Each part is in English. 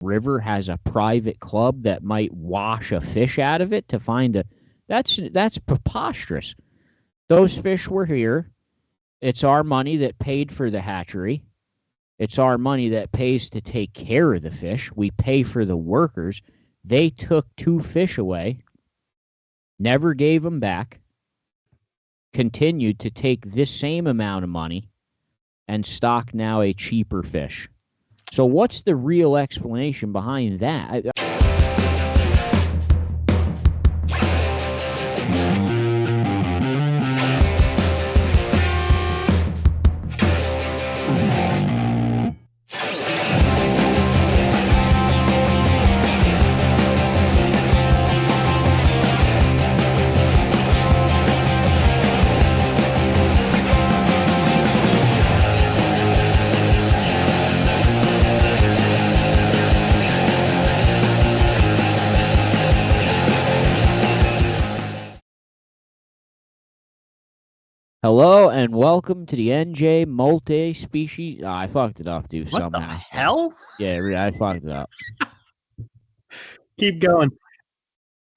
river has a private club that might wash a fish out of it to find a that's preposterous. Those fish were here. It's our money that paid for the hatchery. It's our money that pays to take care of the fish. We pay for the workers. They took 2 fish away, never gave them back, continued to take this same amount of money and stock now a cheaper fish. So what's the real explanation behind that? Hello and welcome to the NJ multi-species. I fucked it up, dude. What somehow. the hell? Yeah, I fucked it up. Keep going.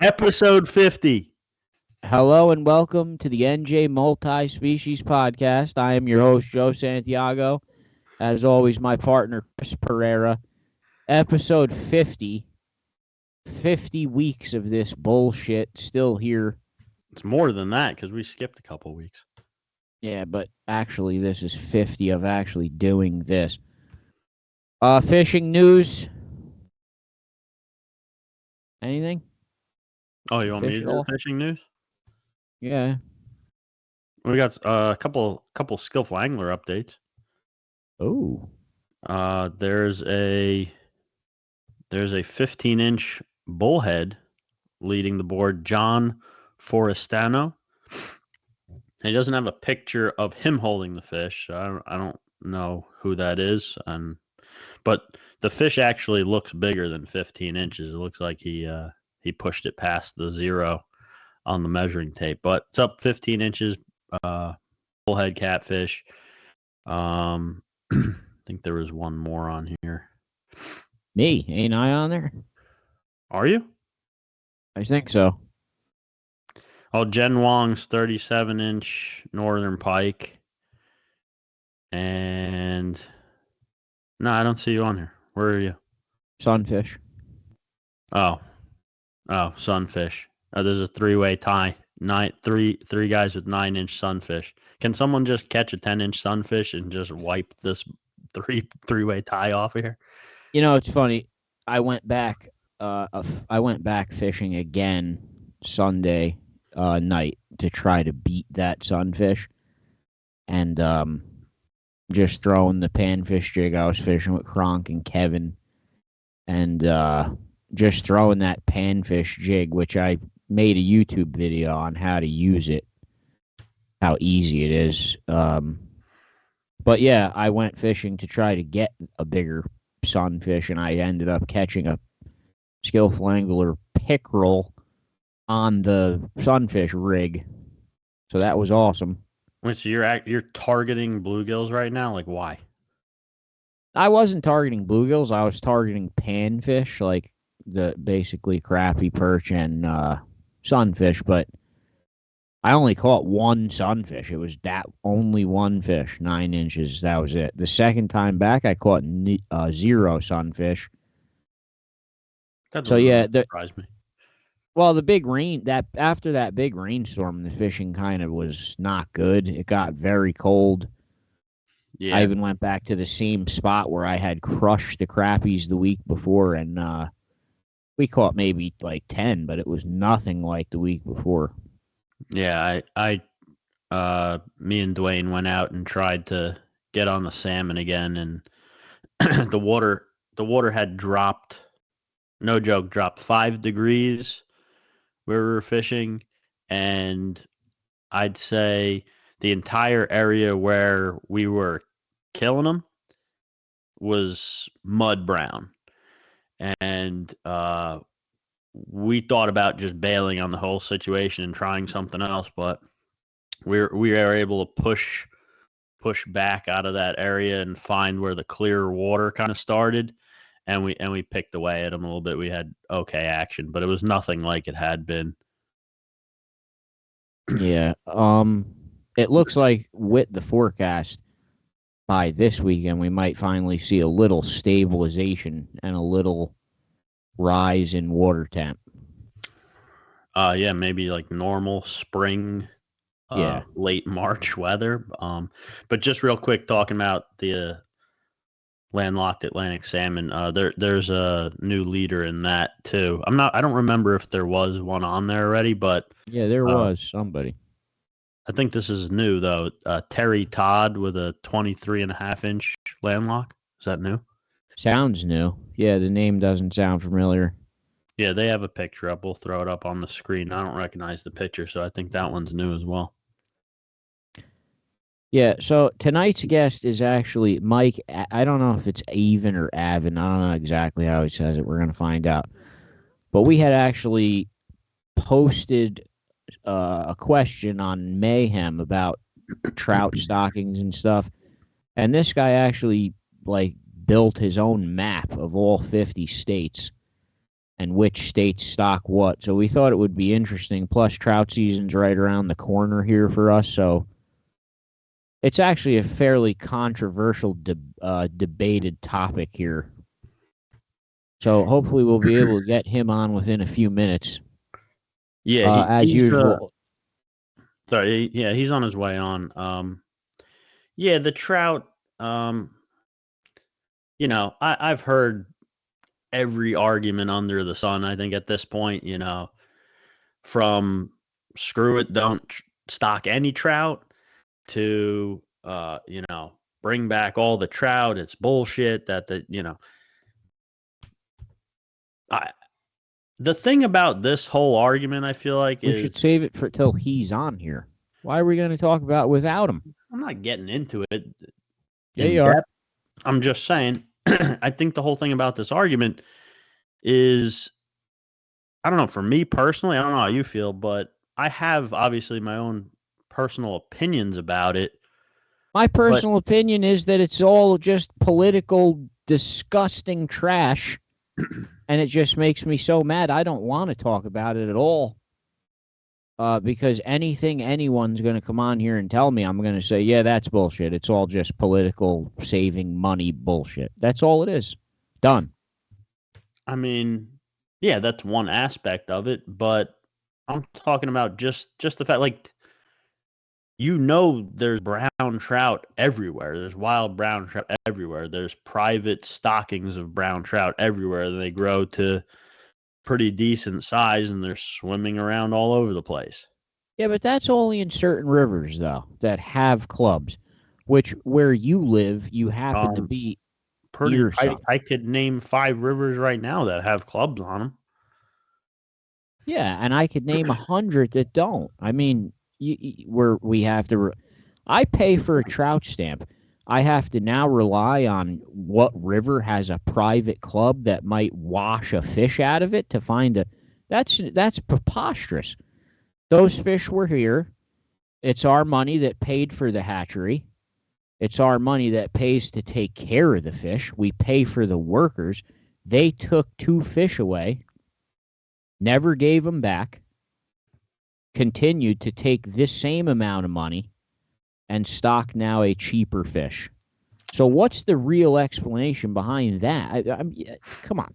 Episode 50. Hello and welcome to the NJ multi-species podcast. I am your host, Joe Santiago. As always, my partner, Chris Pereira. Episode 50. 50 weeks of this bullshit still here. It's more than that because we skipped a couple weeks. Yeah, but actually, this is 50 of actually doing this. Fishing news. Anything? Oh, you want me to do the fishing news? Yeah. We got a couple Skillful angler updates. Oh. There's a 15-inch bullhead leading the board, John Forestano. He doesn't have a picture of him holding the fish. So I don't know who that is, but the fish actually looks bigger than 15 inches. It looks like he pushed it past the 0 on the measuring tape, but it's up 15 inches. Bullhead catfish. I think there was one more on here. Me, ain't I on there? Are you? I think so. Oh, Jen Wong's 37-inch northern pike. And no, I don't see you on here. Where are you? Sunfish. Oh, sunfish. There's a 3-way tie. Three guys with 9-inch sunfish. Can someone just catch a 10-inch sunfish and just wipe this three-way tie off of here? You know, it's funny. I went back fishing again Sunday night to try to beat that sunfish, and just throwing the panfish jig. I was fishing with Kronk and Kevin, and just throwing that panfish jig, which I made a YouTube video on how to use it, how easy it is. But yeah, I went fishing to try to get a bigger sunfish, and I ended up catching a Skillful angler pickerel on the sunfish rig. So that was awesome. So you're targeting bluegills right now? Like, why? I wasn't targeting bluegills. I was targeting panfish, like the basically crappie, perch, and sunfish. But I only caught one sunfish. It was that only one fish, 9 inches. That was it. The second time back, I caught 0 sunfish. That so yeah, surprised me. Well, the big rain after that big rainstorm, the fishing kind of was not good. It got very cold. Yeah. I even went back to the same spot where I had crushed the crappies the week before, and we caught maybe like 10, but it was nothing like the week before. Yeah, me and Dwayne went out and tried to get on the salmon again, and the water had dropped. No joke, dropped 5 degrees where we were fishing, and I'd say the entire area where we were killing them was mud brown. And we thought about just bailing on the whole situation and trying something else, but we were able to push back out of that area and find where the clear water kind of started. and we picked away at them a little bit. We had okay action, but it was nothing like it had been. Yeah. It looks like with the forecast by this weekend, we might finally see a little stabilization and a little rise in water temp. Yeah, maybe like normal spring, Yeah. late March weather. But just real quick, talking about the landlocked Atlantic salmon, there's a new leader in that too. I don't remember if there was one on there already, but Yeah, there was somebody. I think this is new though. Terry Todd with a 23.5-inch landlock. Is that new? Sounds new. Yeah, the name doesn't sound familiar. Yeah, they have a picture up. We'll throw it up on the screen. I don't recognize the picture, so I think that one's new as well. Yeah, so tonight's guest is actually Mike. I don't know if it's Avin or Avin. I don't know exactly how he says it. We're going to find out. But we had actually posted a question on Mayhem about trout stockings and stuff. And this guy actually like built his own map of all 50 states and which states stock what. So we thought it would be interesting. Plus, trout season's right around the corner here for us. So it's actually a fairly controversial, debated topic here. So hopefully we'll be able to get him on within a few minutes. Yeah, as usual. Sorry, yeah, he's on his way on. Yeah, the trout. I've heard every argument under the sun. I think at this point, from screw it, don't stock any trout to bring back all the trout. It's bullshit the thing about this whole argument, I feel like, we should save it for till he's on here. Why are we going to talk about it without him? I'm not getting into it. Yeah, you are. I'm just saying, I think the whole thing about this argument is, I don't know, for me personally, I don't know how you feel, but I have obviously my own personal opinions about it. My personal opinion is that it's all just political, disgusting trash, and it just makes me so mad. I don't want to talk about it at all. Because anything anyone's going to come on here and tell me, I'm going to say, yeah, that's bullshit. It's all just political saving money bullshit. That's all it is. Done. I mean, yeah, that's one aspect of it, but I'm talking about just the fact, like, there's brown trout everywhere. There's wild brown trout everywhere. There's private stockings of brown trout everywhere. They grow to pretty decent size, and they're swimming around all over the place. Yeah, but that's only in certain rivers, though, that have clubs, which where you live, you happen to be pretty. I could name 5 rivers right now that have clubs on them. Yeah, and I could name 100 that don't. I mean, we have to. I pay for a trout stamp. I have to now rely on what river has a private club that might wash a fish out of it to find a. That's preposterous. Those fish were here. It's our money that paid for the hatchery. It's our money that pays to take care of the fish. We pay for the workers. They took 2 fish away, never gave them back, continued to take this same amount of money and stock now a cheaper fish. So what's the real explanation behind that? Come on.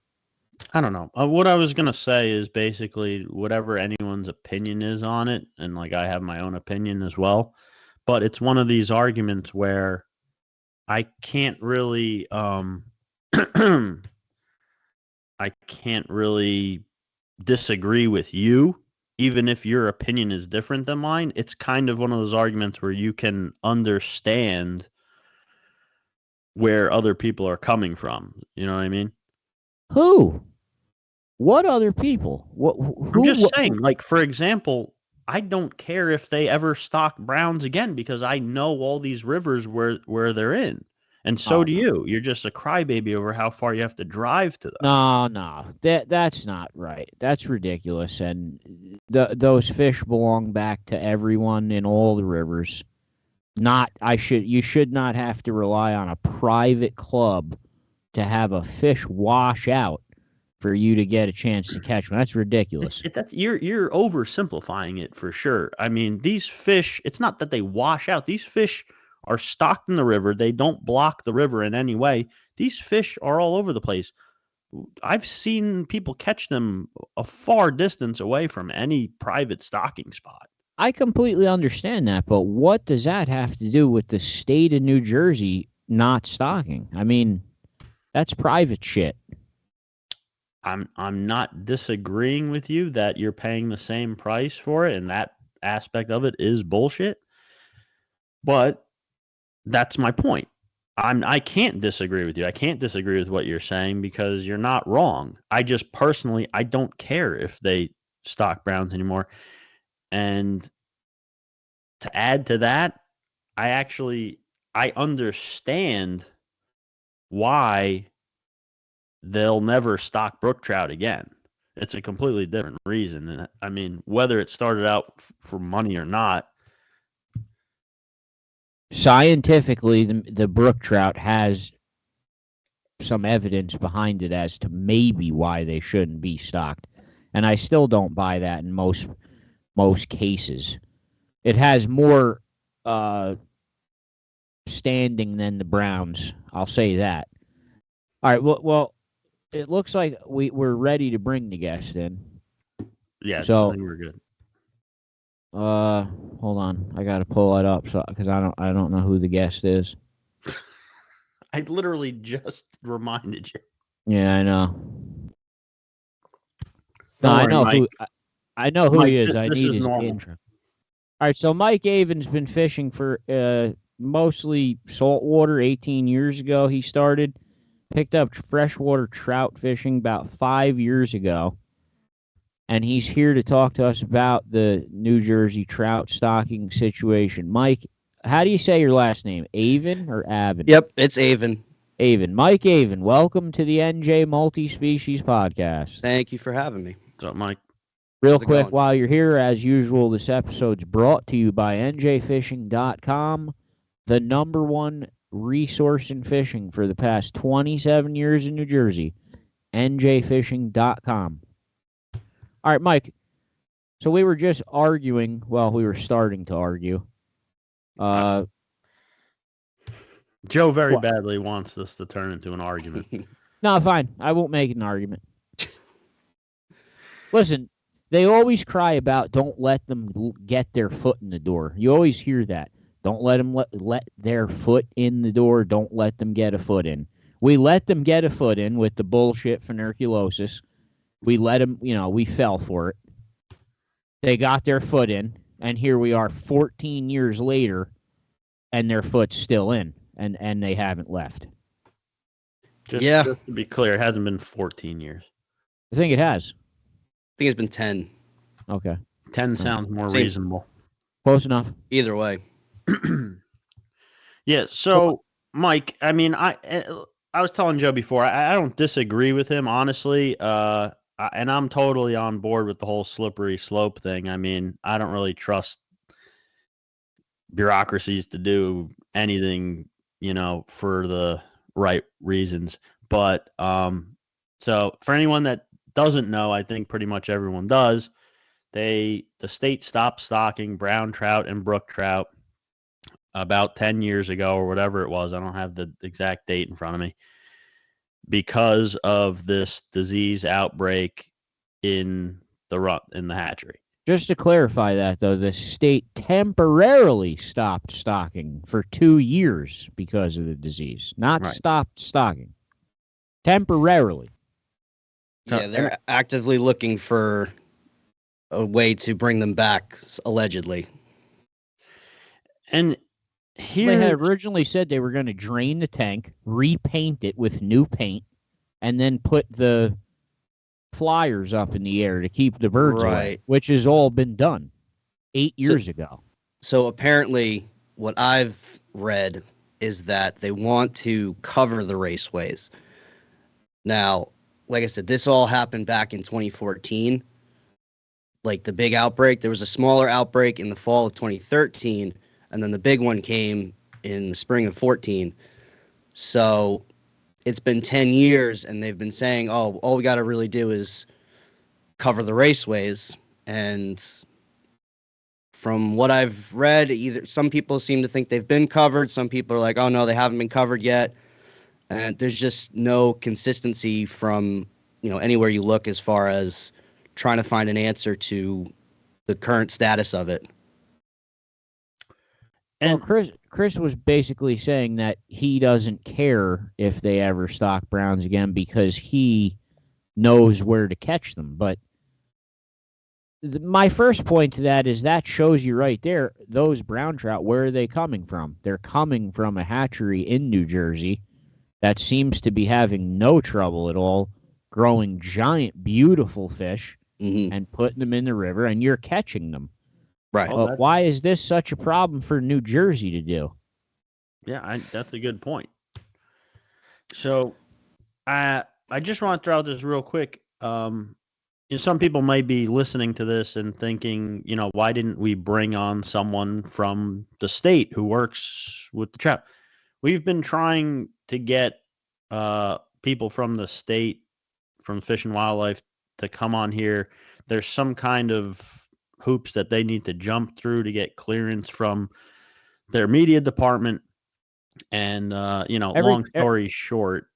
I don't know. What I was going to say is basically whatever anyone's opinion is on it, and like I have my own opinion as well, but it's one of these arguments where I can't really disagree with you, even if your opinion is different than mine. It's kind of one of those arguments where you can understand where other people are coming from. You know what I mean? Who? What other people? I'm just saying, like, for example, I don't care if they ever stock browns again because I know all these rivers where they're in. And so do you. You're just a crybaby over how far you have to drive to them. No. That's not right. That's ridiculous. And those fish belong back to everyone in all the rivers. You should not have to rely on a private club to have a fish wash out for you to get a chance to catch one. That's ridiculous. You're oversimplifying it for sure. I mean, these fish, it's not that they wash out. These fish are stocked in the river. They don't block the river in any way. These fish are all over the place. I've seen people catch them a far distance away from any private stocking spot. I completely understand that, but what does that have to do with the state of New Jersey not stocking? I mean, that's private shit. I'm not disagreeing with you that you're paying the same price for it, and that aspect of it is bullshit. But that's my point. I can't disagree with you. I can't disagree with what you're saying because you're not wrong. I just personally I don't care if they stock browns anymore. And to add to that, I understand why they'll never stock brook trout again. It's a completely different reason. And I mean, whether it started out for money or not, scientifically, the brook trout has some evidence behind it as to maybe why they shouldn't be stocked. And I still don't buy that in most cases. It has more standing than the browns. I'll say that. All right. Well, it looks like we're ready to bring the guest in. yeah, So I think we're good. hold on. I got to pull it up because I don't know who the guest is. I literally just reminded you. Yeah, I know. No, Don't worry, I know who Mike, he is. I this need is his normal. intro. All right, so Mike Avin's been fishing for mostly saltwater. 18 years ago, he started. Picked up freshwater trout fishing about 5 years ago. And he's here to talk to us about the New Jersey trout stocking situation. Mike, how do you say your last name? Avin or Avin? Yep, it's Avin. Avin. Mike Avin, welcome to the NJ Multi-Species Podcast. Thank you for having me. What's up, Mike? Real How's it quick, going? while you're here, as usual, this episode's brought to you by njfishing.com, the #1 resource in fishing for the past 27 years in New Jersey. njfishing.com. All right, Mike. So we were just arguing. Well, we were starting to argue. Joe very What? badly wants this to turn into an argument. No, fine. I won't make an argument. Listen, they always cry about don't let them get their foot in the door. You always hear that. Don't let them let their foot in the door. Don't let them get a foot in. We let them get a foot in with the bullshit fenarculosis. We let them, we fell for it. They got their foot in, and here we are 14 years later, and their foot's still in, and they haven't left. Just to be clear, it hasn't been 14 years. I think it has. I think it's been 10. Okay. 10 sounds more Same. reasonable. Close enough. Either way. Yeah, so Mike, I mean, I was telling Joe before, I don't disagree with him, honestly, and I'm totally on board with the whole slippery slope thing. I mean, I don't really trust bureaucracies to do anything, for the right reasons. But so for anyone that doesn't know, I think pretty much everyone does. The state stopped stocking brown trout and brook trout about 10 years ago or whatever it was. I don't have the exact date in front of me, because of this disease outbreak in the hatchery. Just to clarify that, though, the state temporarily stopped stocking for 2 years because of the disease. Not Right. stopped stocking. Temporarily. Yeah, they're actively looking for a way to bring them back, allegedly. And They had originally said they were going to drain the tank, repaint it with new paint, and then put the flyers up in the air to keep the birds away, Right. which has all been done 8 years ago. So apparently, what I've read is that they want to cover the raceways. Now, like I said, this all happened back in 2014. Like the big outbreak, there was a smaller outbreak in the fall of 2013, and then the big one came in the spring of 14. So it's been 10 years and they've been saying, oh, all we got to really do is cover the raceways. And from what I've read, either some people seem to think they've been covered. Some people are like, oh, no, they haven't been covered yet. And there's just no consistency from, anywhere you look as far as trying to find an answer to the current status of it. And well, Chris was basically saying that he doesn't care if they ever stock browns again because he knows where to catch them. But my first point to that is that shows you right there, those brown trout, where are they coming from? They're coming from a hatchery in New Jersey that seems to be having no trouble at all growing giant, beautiful fish and putting them in the river, and you're catching them. Right. But why is this such a problem for New Jersey to do? Yeah, that's a good point. So I just want to throw out this real quick. Some people might be listening to this and thinking, why didn't we bring on someone from the state who works with the trout? We've been trying to get people from the state, from Fish and Wildlife, to come on here. There's some kind of hoops that they need to jump through to get clearance from their media department. And, long story short,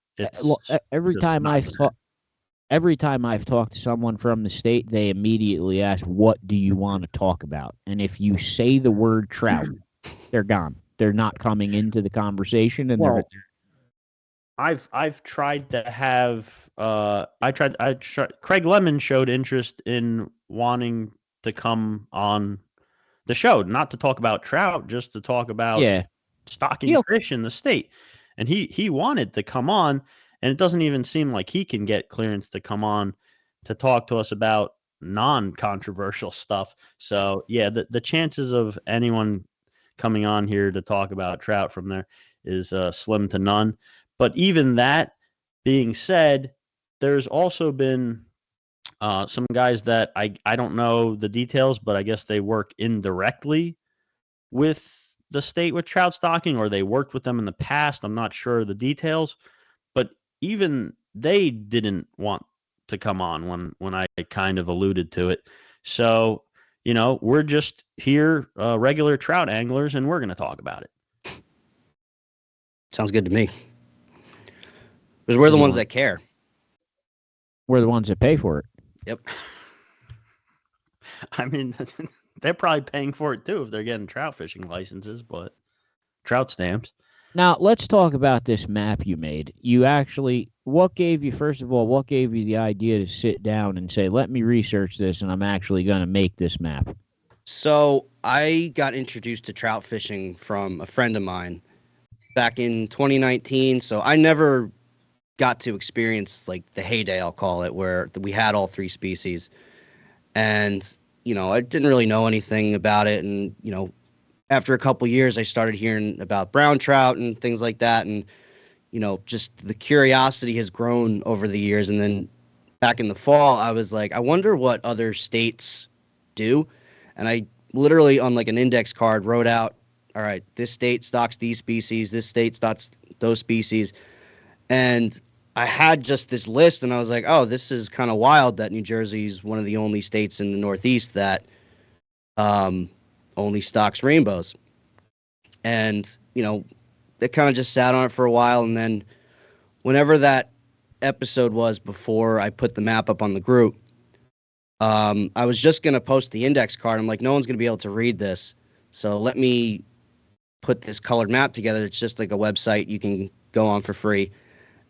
every time I've talked to someone from the state, they immediately ask, what do you want to talk about? And if you say the word trout, they're gone. They're not coming into the conversation. And I've tried to have, Craig Lemon showed interest in wanting to come on the show, not to talk about trout, just to talk about stocking fish in the state. And he wanted to come on, and it doesn't even seem like he can get clearance to come on to talk to us about non-controversial stuff. So yeah, the chances of anyone coming on here to talk about trout from there is slim to none. But even that being said, there's also been some guys that I don't know the details, but I guess they work indirectly with the state with trout stocking, or they worked with them in the past. I'm not sure the details, but even they didn't want to come on when I kind of alluded to it. So, we're just here, regular trout anglers, and we're going to talk about it. Sounds good to me. Because we're the ones that care. We're the ones that pay for it. Yep. I mean, they're probably paying for it too if they're getting trout fishing licenses, but trout stamps. Now, let's talk about this map you made. What gave you the idea to sit down and say, let me research this, and I'm actually going to make this map? So I got introduced to trout fishing from a friend of mine back in 2019. So I never got to experience like the heyday, I'll call it, where we had all three species. And, I didn't really know anything about it. And, after a couple years, I started hearing about brown trout and things like that. And, just the curiosity has grown over the years. And then back in the fall, I was like, I wonder what other states do. And I literally on like an index card wrote out, all right, this state stocks these species, this state stocks those species. And I had just this list, and I was like, oh, this is kind of wild that New Jersey is one of the only states in the Northeast that only stocks rainbows. And, it kind of just sat on it for a while. And then whenever that episode was before I put the map up on the group, I was just going to post the index card. I'm like, no one's going to be able to read this. So let me put this colored map together. It's just like a website you can go on for free.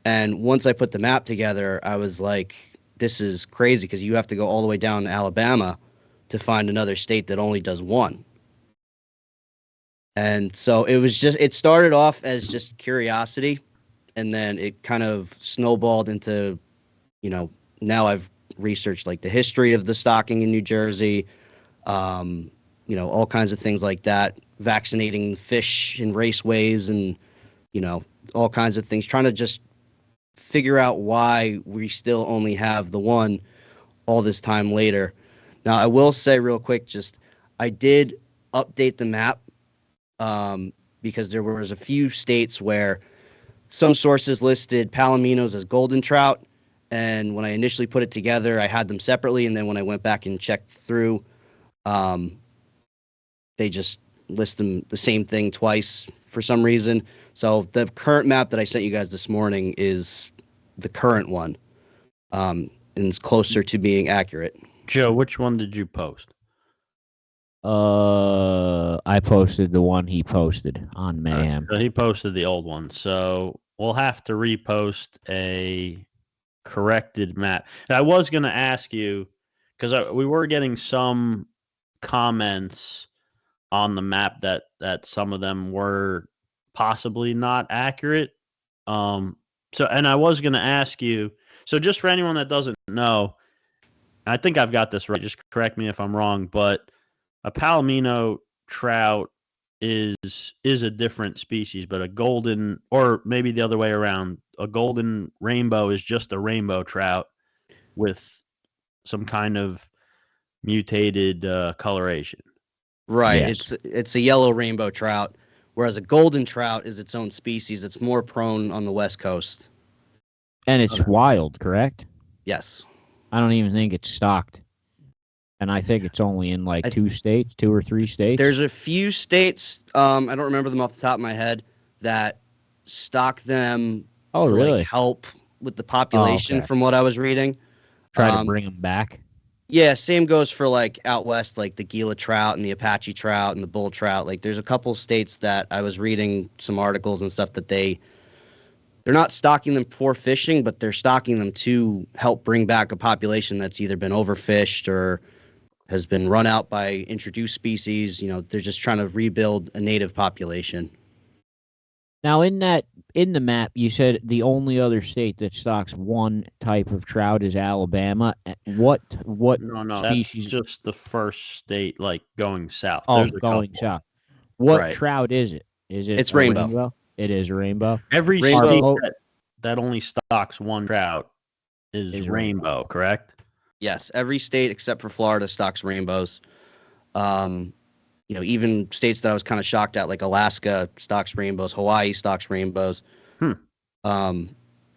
And once I put the map together, I was like, this is crazy because you have to go all the way down to Alabama to find another state that only does one. And so it started off as just curiosity, and then it kind of snowballed into, now I've researched like the history of the stocking in New Jersey, all kinds of things like that, vaccinating fish in raceways and, all kinds of things, trying to just figure out why we still only have the one all this time later. Now, I will say real quick, I did update the map because there was a few states where some sources listed palominos as golden trout, and when I initially put it together, I had them separately, and then when I went back and checked through, they just list them the same thing twice for some reason. So the current map that I sent you guys this morning is the current one, and it's closer to being accurate. Joe, which one did you post? I posted the one he posted on Mayhem. So he posted the old one. So we'll have to repost a corrected map. And I was going to ask you, because we were getting some comments on the map that some of them were possibly not accurate. And I was going to ask you, so just for anyone that doesn't know, I think I've got this right, just correct me if I'm wrong, but a palomino trout is a different species, but a golden, or maybe the other way around, a golden rainbow is just a rainbow trout with some kind of mutated coloration. Right. Yes. It's a yellow rainbow trout, whereas a golden trout is its own species. It's more prone on the West Coast. And it's wild, correct? Yes. I don't even think it's stocked. And I think it's only in like 2 or 3 states. There's a few states, I don't remember them off the top of my head, that stock them to really? like help with the population from what I was reading. Try to bring them back. Yeah, same goes for like out west, like the Gila trout and the Apache trout and the bull trout. Like there's a couple states that I was reading some articles and stuff that they're not stocking them for fishing, but they're stocking them to help bring back a population that's either been overfished or has been run out by introduced species. They're just trying to rebuild a native population. Now, in the map, you said the only other state that stocks one type of trout is Alabama. What No, species? That's just the first state, like going south. Oh, going south. What trout is it? It's rainbow. It is a rainbow. Every rainbow state that only stocks one trout is rainbow, correct? Yes, every state except for Florida stocks rainbows. Even states that I was kind of shocked at, like Alaska stocks rainbows, Hawaii stocks rainbows. It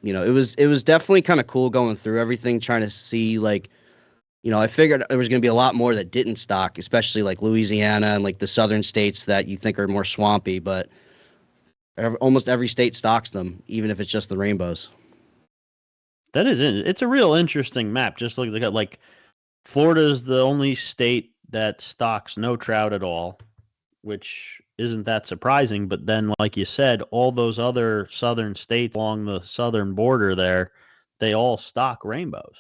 was definitely kind of cool going through everything, trying to see I figured there was going to be a lot more that didn't stock, especially like Louisiana and like the southern states that you think are more swampy, but almost every state stocks them, even if it's just the rainbows. It's a real interesting map. Just look at like Florida is the only state that stocks no trout at all, which isn't that surprising. But then, like you said, all those other southern states along the southern border there, they all stock rainbows.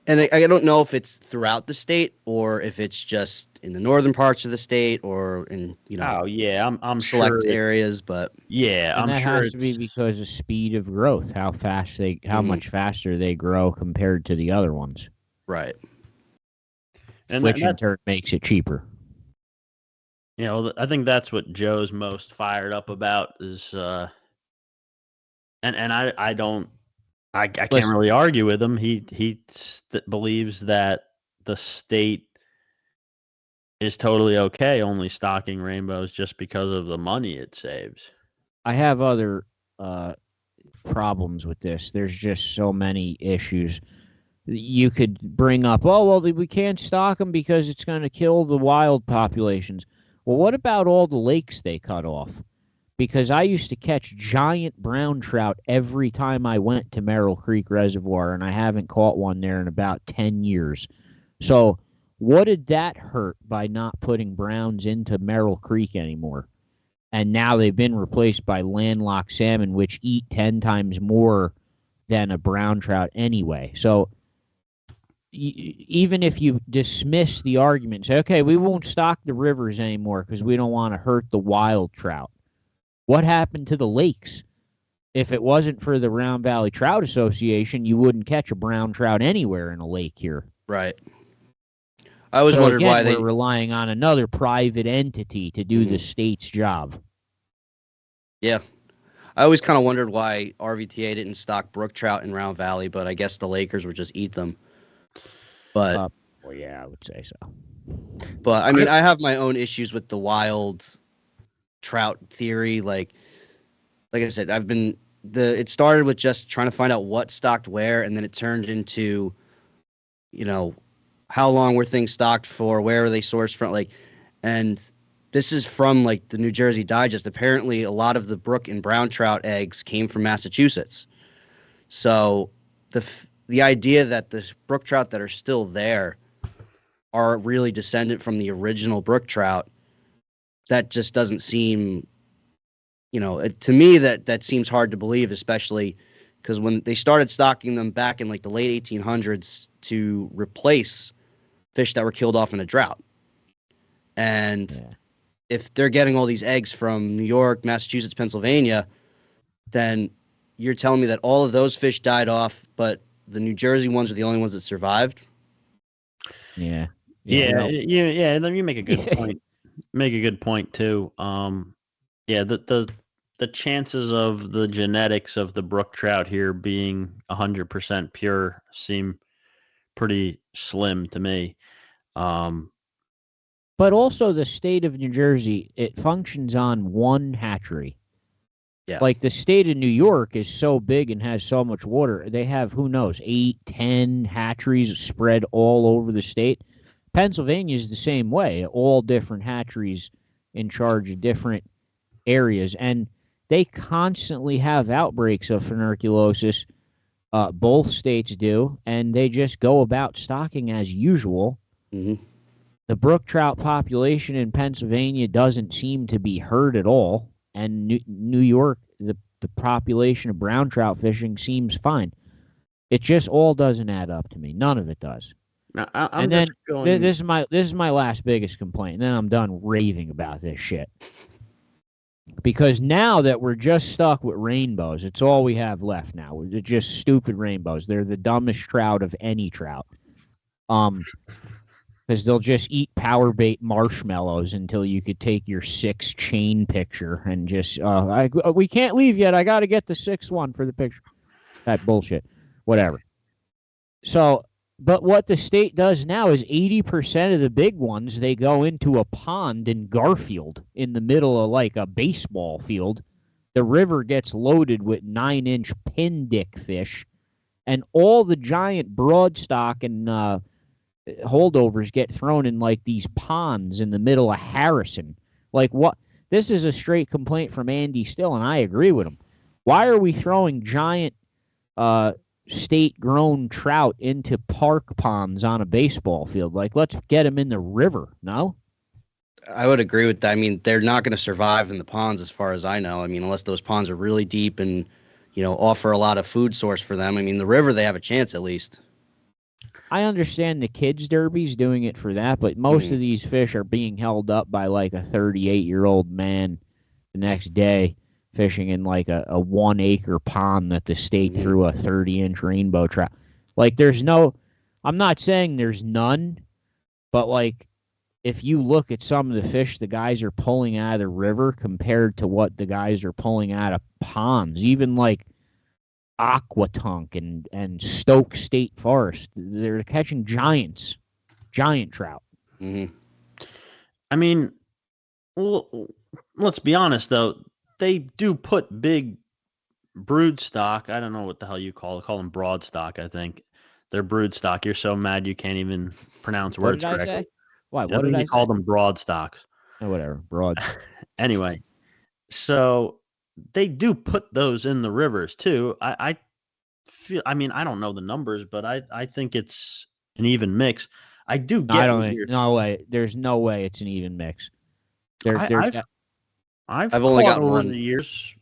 And I don't know if it's throughout the state or if it's just in the northern parts of the state or in I'm select sure areas, but I'm sure has to be because of speed of growth, how much faster they grow compared to the other ones, right? And which in turn makes it cheaper. I think that's what Joe's most fired up about is, and I can't really argue with him. He believes that the state is totally okay only stocking rainbows just because of the money it saves. I have other problems with this. There's just so many issues. You could bring up, we can't stock them because it's going to kill the wild populations. Well, what about all the lakes they cut off? Because I used to catch giant brown trout every time I went to Merrill Creek Reservoir, and I haven't caught one there in about 10 years. So what did that hurt by not putting browns into Merrill Creek anymore? And now they've been replaced by landlocked salmon, which eat 10 times more than a brown trout anyway. So even if you dismiss the argument, say, okay, we won't stock the rivers anymore because we don't want to hurt the wild trout. What happened to the lakes? If it wasn't for the Round Valley Trout Association, you wouldn't catch a brown trout anywhere in a lake here. Right. I always wondered why we're relying on another private entity to do the state's job. Yeah. I always kind of wondered why RVTA didn't stock brook trout in Round Valley, but I guess the Lakers would just eat them. But I would say so. But I mean, I have my own issues with the wild trout theory. Like, like I said, it started with just trying to find out what stocked where, and then it turned into, you know, how long were things stocked for, where were they sourced from, like, and this is from like the New Jersey Digest. Apparently, a lot of the brook and brown trout eggs came from Massachusetts. So the idea that the brook trout that are still there are really descendant from the original brook trout, that just doesn't seem, to me that seems hard to believe, especially because when they started stocking them back in like the late 1800s to replace fish that were killed off in a drought. And if they're getting all these eggs from New York, Massachusetts, Pennsylvania, then you're telling me that all of those fish died off, but the New Jersey ones are the only ones that survived? Yeah. Yeah. Let me make a good point. Make a good point too. The chances of the genetics of the brook trout here being 100% pure seem pretty slim to me. But also the state of New Jersey, it functions on one hatchery. Yeah. Like the state of New York is so big and has so much water. They have, who knows, 8, 10 hatcheries spread all over the state. Pennsylvania is the same way, all different hatcheries in charge of different areas. And they constantly have outbreaks of tuberculosis. Both states do, and they just go about stocking as usual. Mm-hmm. The brook trout population in Pennsylvania doesn't seem to be hurt at all. And New York, the population of brown trout fishing seems fine. It just all doesn't add up to me. None of it does. Now, This is my last biggest complaint. And then I'm done raving about this shit. Because now that we're just stuck with rainbows, it's all we have left now. They're just stupid rainbows. They're the dumbest trout of any trout. Because they'll just eat power bait marshmallows until you could take your 6 chain picture and just, we can't leave yet. I got to get the 6th one for the picture. That bullshit. Whatever. So, but what the state does now is 80% of the big ones, they go into a pond in Garfield in the middle of like a baseball field. The river gets loaded with 9-inch pin dick fish, and all the giant broadstock and holdovers get thrown in like these ponds in the middle of Harrison. Like, what? This is a straight complaint from Andy Still, and I agree with him. Why are we throwing giant state-grown trout into park ponds on a baseball field? Like, let's get them in the river, no? I would agree with that. I mean, they're not going to survive in the ponds as far as I know. I mean, unless those ponds are really deep and, offer a lot of food source for them. I mean, the river, they have a chance at least. I understand the kids' derbies doing it for that, but most of these fish are being held up by like a 38-year-old man the next day fishing in like a 1-acre pond that the state threw a 30-inch rainbow trout. Like, I'm not saying there's none, but like, if you look at some of the fish the guys are pulling out of the river compared to what the guys are pulling out of ponds, even like Aquatunk and Stoke State Forest, they're catching giant trout. Mm-hmm. I mean, well, let's be honest though. They do put big brood stock. I don't know what the hell you call them broad stock. I think they're brood stock. You're so mad you can't even pronounce words correctly. Why? What did I call them broad stocks? Oh, whatever, broad. Anyway, so they do put those in the rivers too. I feel. I mean, I don't know the numbers, but I think it's an even mix. I do get. I don't think. No way. There's no way it's an even mix. I've only got over one. the years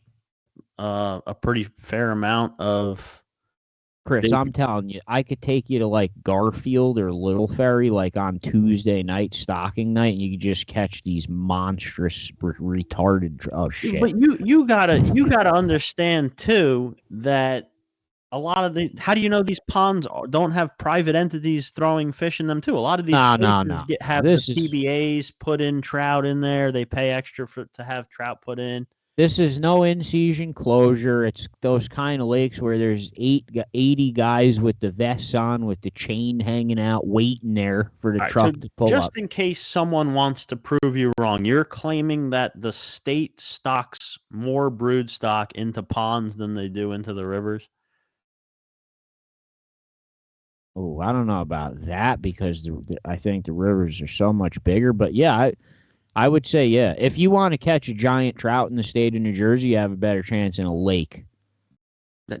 a pretty fair amount of. Chris, I'm telling you, I could take you to like Garfield or Little Ferry like on Tuesday night, stocking night, and you could just catch these monstrous, retarded. Oh shit! But you gotta understand too that a lot of how do you know these ponds don't have private entities throwing fish in them too? A lot of these have the PBAs put in trout in there. They pay extra to have trout put in. This is no in-season closure. It's those kind of lakes where there's 80 guys with the vests on, with the chain hanging out, waiting there for the All right, so truck to pull just up. in case someone wants to prove you wrong, you're claiming that the state stocks more brood stock into ponds than they do into the rivers? Oh, I don't know about that because I think the rivers are so much bigger. But yeah, I would say, yeah, if you want to catch a giant trout in the state of New Jersey, you have a better chance in a lake.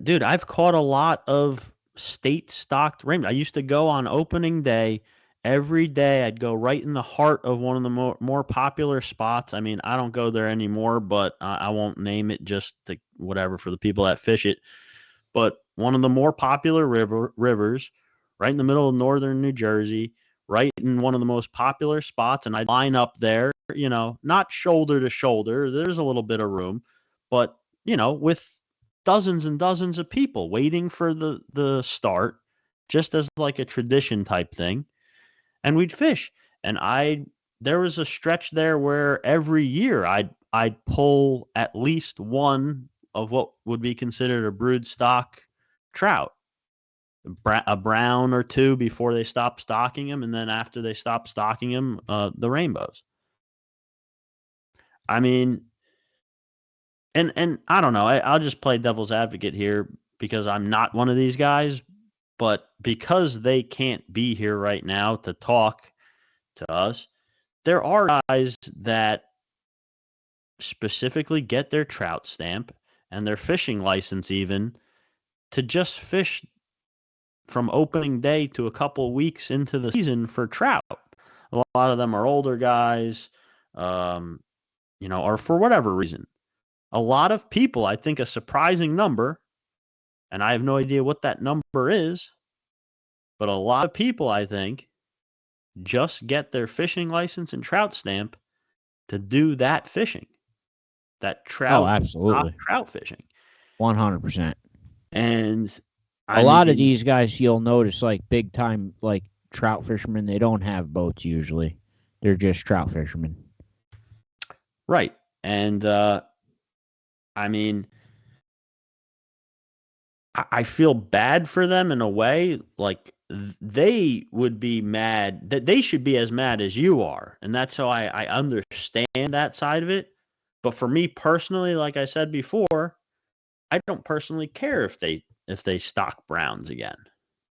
Dude, I've caught a lot of state stocked rainbow. I used to go on opening day every day. I'd go right in the heart of one of the more popular spots. I mean, I don't go there anymore, but I won't name it just to whatever for the people that fish it. But one of the more popular rivers, right in the middle of northern New Jersey, right in one of the most popular spots, and I'd line up there, not shoulder to shoulder. There's a little bit of room, but with dozens and dozens of people waiting for the start, just as like a tradition type thing, and we'd fish. And there was a stretch there where every year I'd pull at least one of what would be considered a brood stock trout, a brown or two before they stopped stocking them, and then after they stopped stocking them, the rainbows. I mean, and I don't know. I'll just play devil's advocate here because I'm not one of these guys, but because they can't be here right now to talk to us, there are guys that specifically get their trout stamp and their fishing license even to just fish from opening day to a couple weeks into the season for trout. A lot of them are older guys, or for whatever reason. A lot of people, I think a surprising number, and I have no idea what that number is, but a lot of people, I think, just get their fishing license and trout stamp to do that fishing, that Oh, absolutely. trout fishing. 100%. And a lot of these guys, you'll notice, like big time, like trout fishermen, they don't have boats usually. They're just trout fishermen. Right. And I mean, I feel bad for them in a way. Like they would be mad, that they should be as mad as you are. And that's how I understand that side of it. But for me personally, like I said before, I don't personally care if they stock browns again.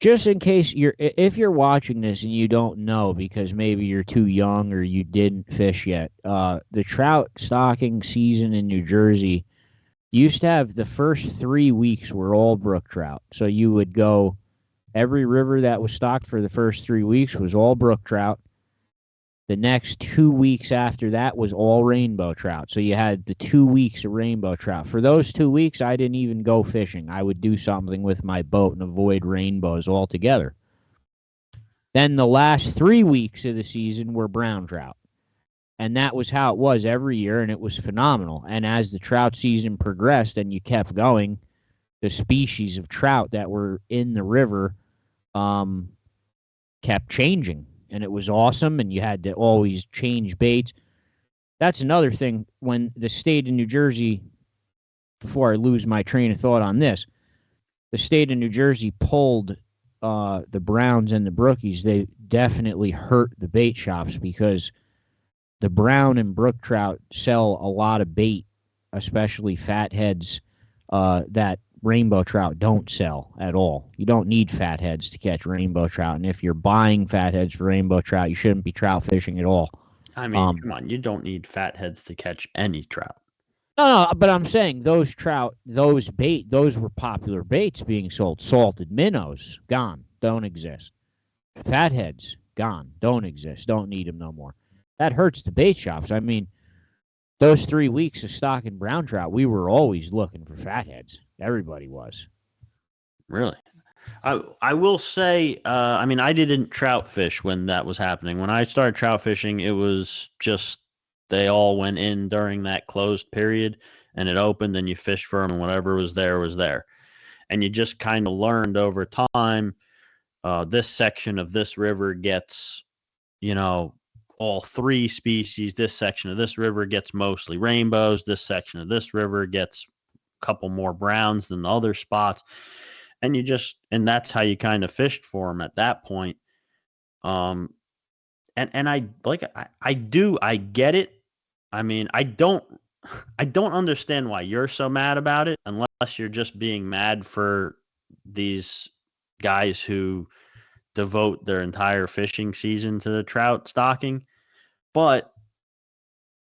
Just in case if you're watching this and you don't know because maybe you're too young or you didn't fish yet, the trout stocking season in New Jersey used to have the first 3 weeks were all brook trout. So you would go, every river that was stocked for the first 3 weeks was all brook trout. The next 2 weeks after that was all rainbow trout. So you had the 2 weeks of rainbow trout. For those 2 weeks, I didn't even go fishing. I would do something with my boat and avoid rainbows altogether. Then the last 3 weeks of the season were brown trout. And that was how it was every year, and it was phenomenal. And as the trout season progressed and you kept going, the species of trout that were in the river kept changing. And it was awesome, and you had to always change baits. That's another thing. When the state of New Jersey, before I lose my train of thought on this, the state of New Jersey pulled the browns and the brookies. They definitely hurt the bait shops because the brown and brook trout sell a lot of bait, especially fatheads that rainbow trout don't sell at all. You don't need fatheads to catch rainbow trout, and if you're buying fatheads for rainbow trout, you shouldn't be trout fishing at all. I mean, come on, you don't need fatheads to catch any trout. No, but I'm saying those trout, those were popular baits being sold. Salted minnows, gone, don't exist. Fatheads, gone, don't exist, don't need them no more. That hurts the bait shops. I mean, those 3 weeks of stocking brown trout, we were always looking for fatheads. Everybody was. Really? I will say, I mean, I didn't trout fish when that was happening. When I started trout fishing, it was just they all went in during that closed period, and it opened, and you fished for them, and whatever was there was there. And you just kind of learned over time, this section of this river gets, all three species. This section of this river gets mostly rainbows. This section of this river gets a couple more browns than the other spots. And and that's how you kind of fished for them at that point. And I get it. I mean, I don't understand why you're so mad about it, unless you're just being mad for these guys who devote their entire fishing season to the trout stocking. But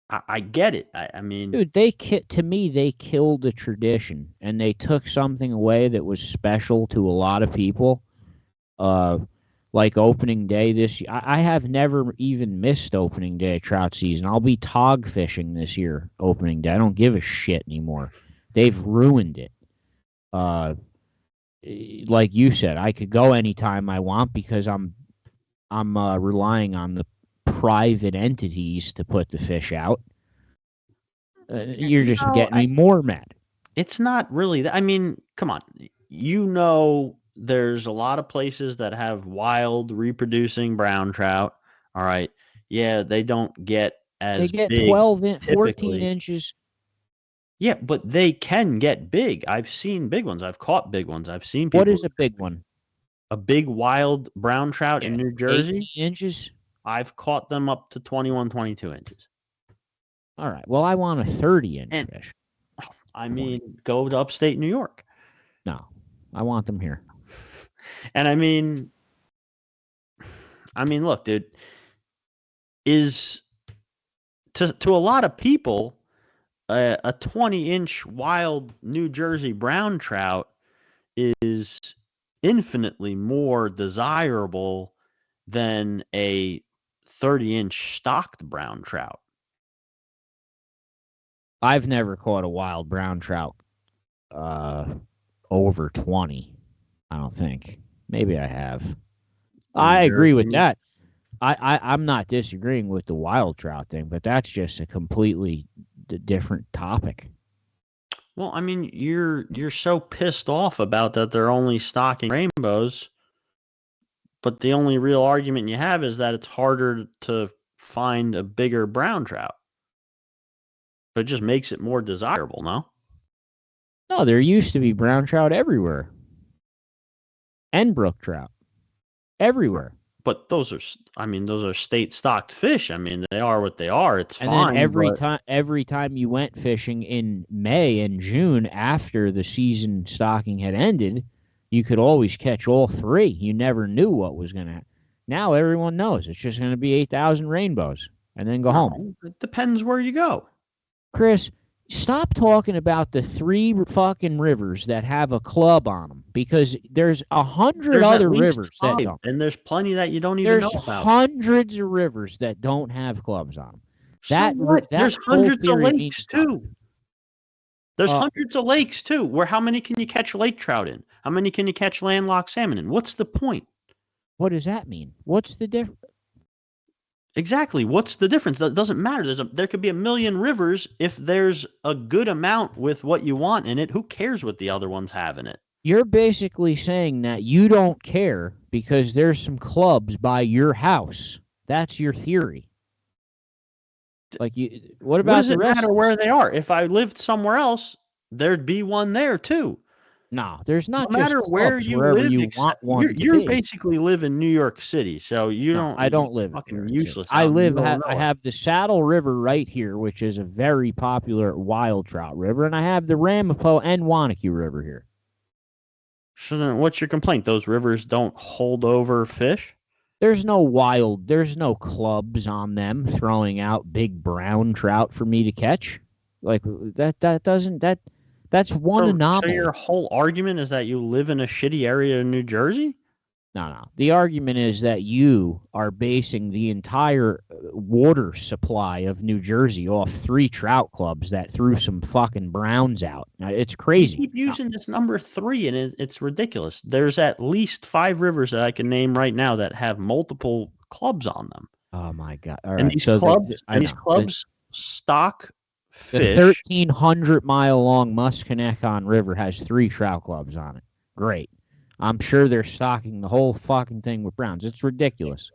I get it. I mean, dude, to me, they killed the tradition, and they took something away that was special to a lot of people. Like opening day this year. I have never even missed opening day of trout season. I'll be tog fishing this year, opening day. I don't give a shit anymore. They've ruined it. Like you said, I could go anytime I want because I'm relying on the private entities to put the fish out. You're just getting me more mad. It's not really that. I mean, come on. There's a lot of places that have wild reproducing brown trout. All right. Yeah, they don't get as big. They get 12, 14 inches. Yeah, but they can get big. I've seen big ones. I've caught big ones. I've seen people. What is a big one? A big wild brown trout in New Jersey. 18 inches? I've caught them up to 21, 22 inches. All right. Well, I want a 30-inch fish. I mean, go to upstate New York. No, I want them here. And I mean, look, dude, is to a lot of people, a 20-inch wild New Jersey brown trout is infinitely more desirable than a 30-inch stocked brown trout. I've never caught a wild brown trout over 20. I don't think. Maybe I have. I agree with that. I'm not disagreeing with the wild trout thing, but that's just a completely different topic. Well, I mean, you're so pissed off about that they're only stocking rainbows, but the only real argument you have is that it's harder to find a bigger brown trout. But it just makes it more desirable, no? No, there used to be brown trout everywhere. And brook trout. Everywhere. But those are state stocked fish. I mean, they are what they are. It's and fine. Then every time you went fishing in May and June after the season stocking had ended, you could always catch all three. You never knew what was going to happen. Now everyone knows it's just going to be 8,000 rainbows and then go home. It depends where you go. Chris, stop talking about the 3 fucking rivers that have a club on them, because there's 100 other rivers that don't. And there's plenty that you don't even know about. There's hundreds of rivers that don't have clubs on them. There's hundreds of lakes too. There's hundreds of lakes too. Where how many can you catch lake trout in? How many can you catch landlocked salmon in? What's the point? What does that mean? What's the difference? Exactly. What's the difference? That doesn't matter. There could be a million rivers. If there's a good amount with what you want in it, who cares what the other ones have in it? You're basically saying that you don't care because there's some clubs by your house. That's your theory. Like, what about the rest? What does it matter where they are? If I lived somewhere else, there'd be one there too. No, there's not. No matter where you live, you want one. You basically live in New York City, so you don't. I don't live. Fucking useless. I have the Saddle River right here, which is a very popular wild trout river, and I have the Ramapo and Wanakee River here. So then, what's your complaint? Those rivers don't hold over fish? There's no clubs on them throwing out big brown trout for me to catch. Like that's one anomaly. So your whole argument is that you live in a shitty area in New Jersey? No. The argument is that you are basing the entire water supply of New Jersey off 3 trout clubs that threw some fucking browns out. Now, it's crazy. You keep using this number 3, and it's ridiculous. There's at least 5 rivers that I can name right now that have multiple clubs on them. Oh my God! All and right. These clubs stock fish. The 1,300-mile-long Musconetcon River has 3 trout clubs on it. Great. I'm sure they're stocking the whole fucking thing with browns. It's ridiculous.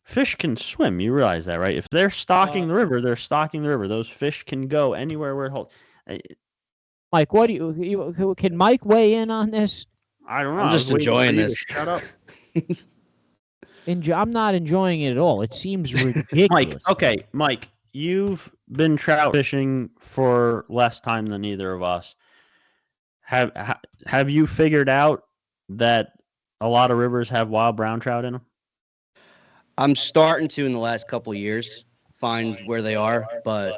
fish can swim. You realize that, right? If they're stocking the river, they're stocking the river. Those fish can go anywhere where it holds. Mike, what do you can Mike weigh in on this? I don't know. I'm just enjoying this. Shut up. I'm not enjoying it at all. It seems ridiculous. Mike, okay, Mike, you've been trout fishing for less time than either of us. Have you figured out that a lot of rivers have wild brown trout in them? I'm starting to, in the last couple of years, find where they are, but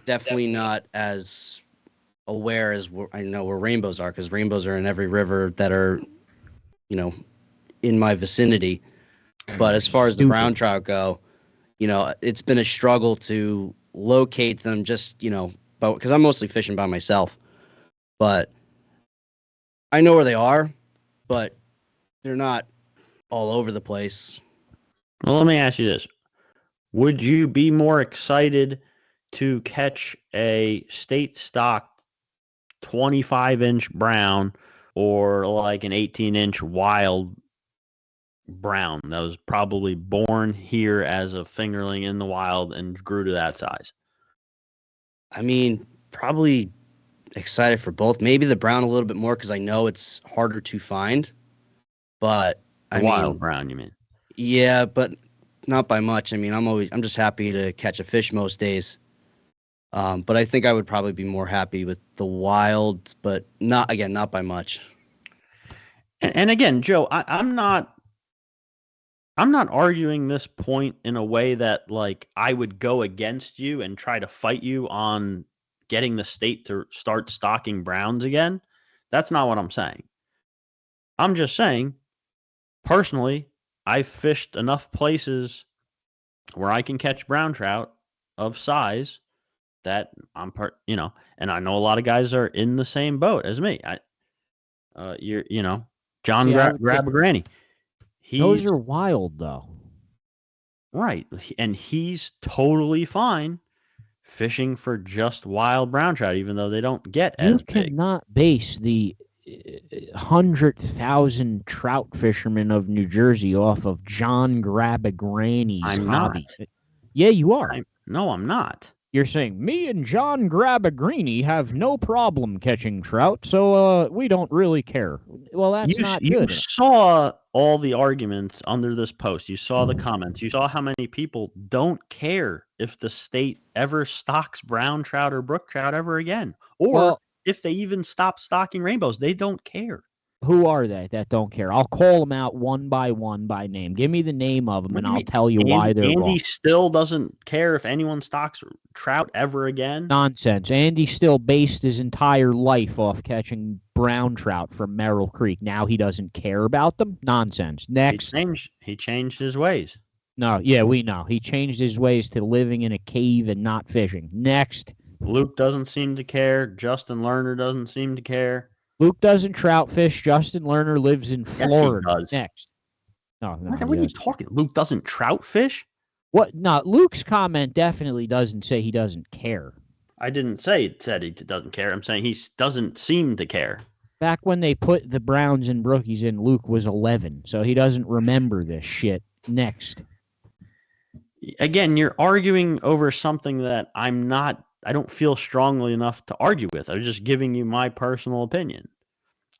definitely not as aware as I know where rainbows are, because rainbows are in every river that are, in my vicinity. But as far as the brown trout go, it's been a struggle to locate them just, because I'm mostly fishing by myself. But I know where they are, but they're not all over the place. Well, let me ask you this. Would you be more excited to catch a state stocked 25-inch brown or like an 18-inch wild brown that was probably born here as a fingerling in the wild and grew to that size? I mean, probably excited for both. Maybe the brown a little bit more because I know it's harder to find. But wild brown, you mean? Yeah, but not by much. I mean, I'm just happy to catch a fish most days. But I think I would probably be more happy with the wild, but not by much. And again, Joe, I'm not arguing this point in a way that like I would go against you and try to fight you on getting the state to start stocking browns again. That's not what I'm saying. I'm just saying, personally, I've fished enough places where I can catch brown trout of size that I'm and I know a lot of guys are in the same boat as me. John Grab-a-Granny. Those are wild, though. Right. And he's totally fine fishing for just wild brown trout, even though they don't get as big. You cannot base the 100,000 trout fishermen of New Jersey off of John Grab-a-Granny's hobby. Not. Yeah, you are. No, I'm not. You're saying, me and John Grab-a-Granny have no problem catching trout, so we don't really care. Well, that's not good. You saw all the arguments under this post. You saw the comments. You saw how many people don't care if the state ever stocks brown trout or brook trout ever again. Or if they even stop stocking rainbows. They don't care. Who are they that don't care? I'll call them out one by name. Give me the name of them, and I'll tell you why they're wrong. Andy still doesn't care if anyone stocks trout ever again? Nonsense. Andy still based his entire life off catching brown trout from Merrill Creek. Now he doesn't care about them? Nonsense. Next. He changed his ways. No, yeah, we know. He changed his ways to living in a cave and not fishing. Next. Luke doesn't seem to care. Justin Lerner doesn't seem to care. Luke doesn't trout fish. Justin Lerner lives in Florida. Yes, he does. Next. No, what are you talking? Luke doesn't trout fish? What? No, Luke's comment definitely doesn't say he doesn't care. I didn't say it said he doesn't care. I'm saying he doesn't seem to care. Back when they put the Browns and Brookies in, Luke was 11, so he doesn't remember this shit. Next. Again, you're arguing over something that I don't feel strongly enough to argue with. I'm just giving you my personal opinion.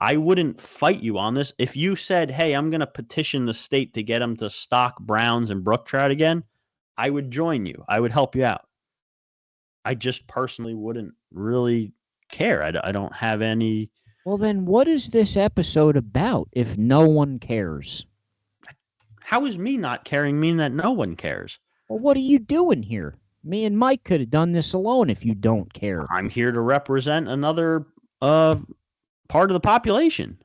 I wouldn't fight you on this. If you said, hey, I'm going to petition the state to get them to stock browns and brook trout again, I would join you. I would help you out. I just personally wouldn't really care. I don't have any... Well, then what is this episode about if no one cares? How is me not caring mean that no one cares? Well, what are you doing here? Me and Mike could have done this alone if you don't care. I'm here to represent another part of the population.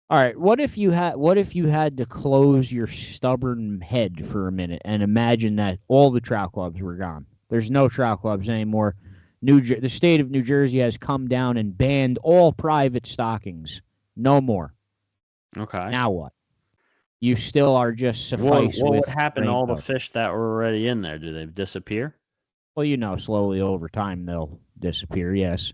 All right, what if you had to close your stubborn head for a minute and imagine that all the trout clubs were gone? There's no trout clubs anymore. The state of New Jersey has come down and banned all private stockings. No more. Okay. Now what? You still are just suffice what with would happen to all the rainbow. fish that were already in there? Do they disappear? Well, slowly over time they'll disappear, yes.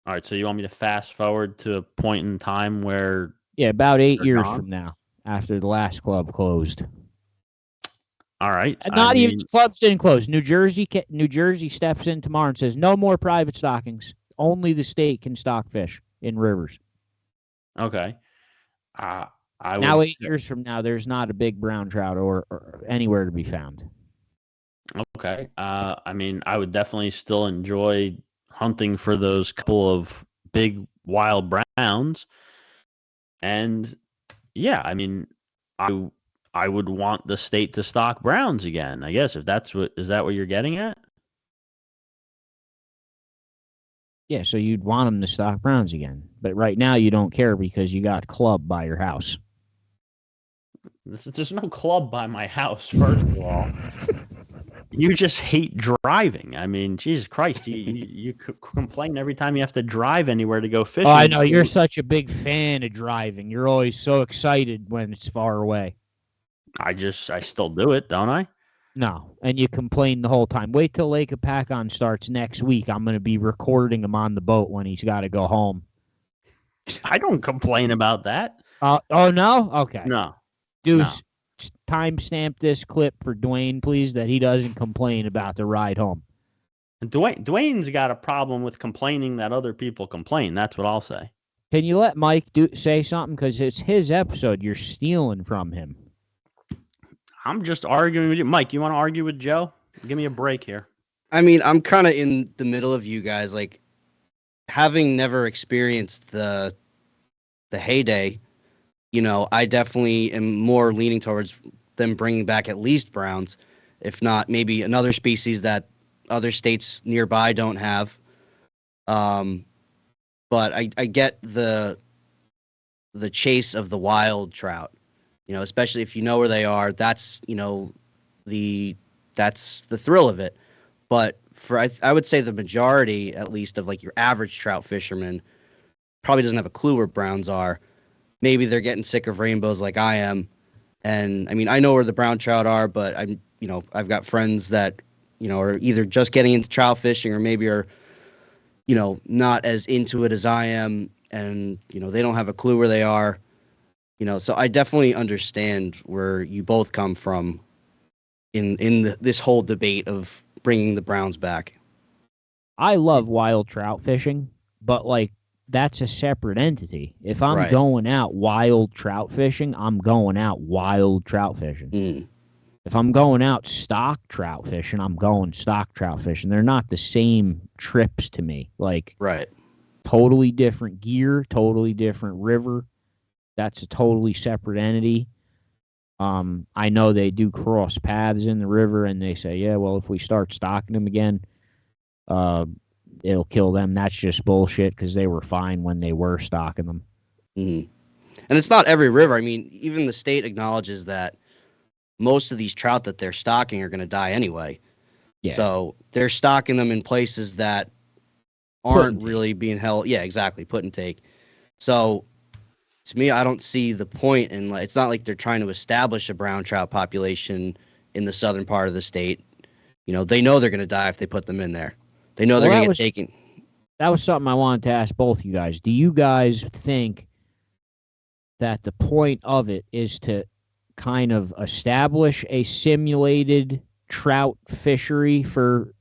All right, so you want me to fast forward to a point in time where... Yeah, about 8 years from now, after the last club closed. All right. Not even clubs didn't close. New Jersey steps in tomorrow and says no more private stockings. Only the state can stock fish in rivers. Okay. Now 8 years from now, there's not a big brown trout or anywhere to be found. Okay. I mean, I would definitely still enjoy hunting for those couple of big wild browns. And yeah, I mean, I would want the state to stock browns again. I guess if is that what you're getting at? Yeah, so you'd want them to stock browns again. But right now you don't care because you got club by your house. There's no club by my house, first of all. You just hate driving. I mean, Jesus Christ, you complain every time you have to drive anywhere to go fishing. Oh, I know. You're such a big fan of driving. You're always so excited when it's far away. I still do it, don't I? No, and you complain the whole time. Wait till Lake Apacon starts next week. I'm going to be recording him on the boat when he's got to go home. I don't complain about that. Oh, no? Okay. No. Deuce, timestamp this clip for Dwayne, please, that he doesn't complain about the ride home. Dwayne's got a problem with complaining that other people complain. That's what I'll say. Can you let Mike say something? Because it's his episode. You're stealing from him. I'm just arguing with you. Mike, you want to argue with Joe? Give me a break here. I mean, I'm kind of in the middle of you guys. Like, having never experienced the heyday, I definitely am more leaning towards them bringing back at least browns, if not maybe another species that other states nearby don't have. But I get the chase of the wild trout. Especially if you know where they are, that's the thrill of it. But I would say the majority, at least, of like your average trout fisherman probably doesn't have a clue where browns are. Maybe they're getting sick of rainbows like I am. And I mean, I know where the brown trout are, but I've got friends that, are either just getting into trout fishing or maybe are, not as into it as I am. And, they don't have a clue where they are. So I definitely understand where you both come from in this whole debate of bringing the browns back. I love wild trout fishing, but that's a separate entity. If I'm going out wild trout fishing, I'm going out wild trout fishing. Mm. If I'm going out stock trout fishing, I'm going stock trout fishing. They're not the same trips to me. Totally different gear, totally different river. That's a totally separate entity. I know they do cross paths in the river, and they say, yeah, well, if we start stocking them again, it'll kill them. That's just bullshit because they were fine when they were stocking them. Mm-hmm. And it's not every river. I mean, even the state acknowledges that most of these trout that they're stocking are going to die anyway. Yeah. So they're stocking them in places that aren't really being held. Yeah, exactly. Put and take. So to me, I don't see the point in it's not like they're trying to establish a brown trout population in the southern part of the state. They know they're going to die if they put them in there. They know they're going to get taken. That was something I wanted to ask both you guys. Do you guys think that the point of it is to kind of establish a simulated trout fishery for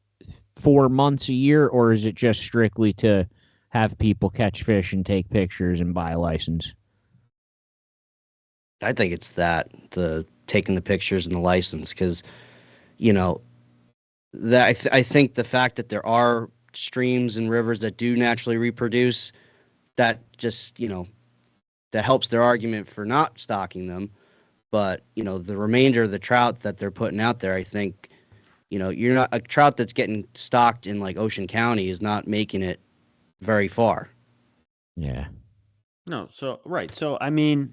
4 months a year, or is it just strictly to have people catch fish and take pictures and buy a license? I think it's the taking the pictures and the license, because, that I think the fact that there are streams and rivers that do naturally reproduce, that just, that helps their argument for not stocking them. But, the remainder of the trout that they're putting out there, I think, you're not a trout that's getting stocked in Ocean County is not making it very far. Yeah. No. So, right. So, I mean,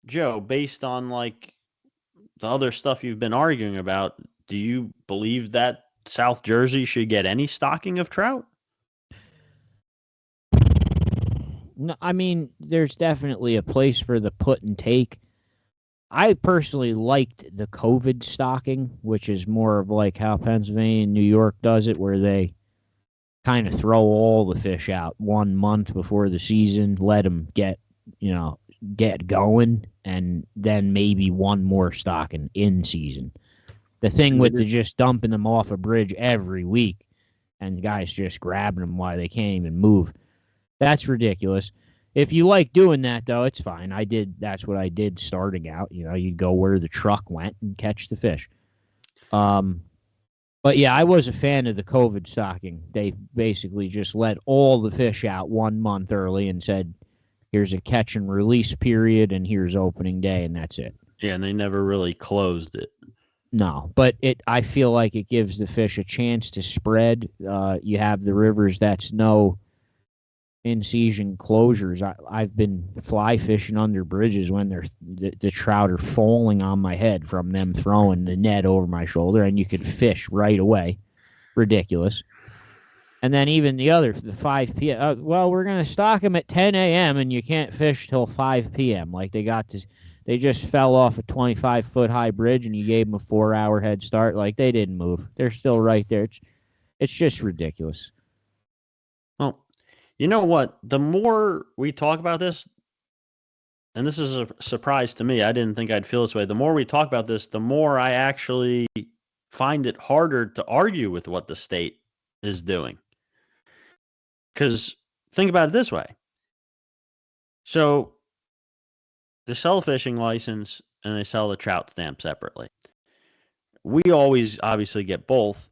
Joe, based on the other stuff you've been arguing about, do you believe that South Jersey should get any stocking of trout? No, I mean, there's definitely a place for the put and take. I personally liked the COVID stocking, which is more of how Pennsylvania and New York does it, where they kind of throw all the fish out 1 month before the season, let them get going, and then maybe one more stocking in season. The thing with the just dumping them off a bridge every week and guys just grabbing them while they can't even move, that's ridiculous. If you like doing that, though, it's fine. That's what I did starting out. You'd go where the truck went and catch the fish. But yeah, I was a fan of the COVID stocking. They basically just let all the fish out 1 month early and said, here's a catch and release period and here's opening day, and that's it. Yeah, and they never really closed it. No, but I feel like it gives the fish a chance to spread. You have the rivers that's no in-season closures. I've been fly fishing under bridges when the trout are falling on my head from them throwing the net over my shoulder, and you could fish right away. Ridiculous. And then even the 5 p.m. Well, we're going to stock them at 10 a.m. and you can't fish till 5 p.m. Like they just fell off a 25-foot high bridge and you gave them a 4-hour head start. Like they didn't move. They're still right there. It's just ridiculous. Well, you know what? The more we talk about this, and this is a surprise to me, I didn't think I'd feel this way. The more we talk about this, the more I actually find it harder to argue with what the state is doing. Because think about it this way. So they sell a fishing license and they sell the trout stamp separately. We always obviously get both.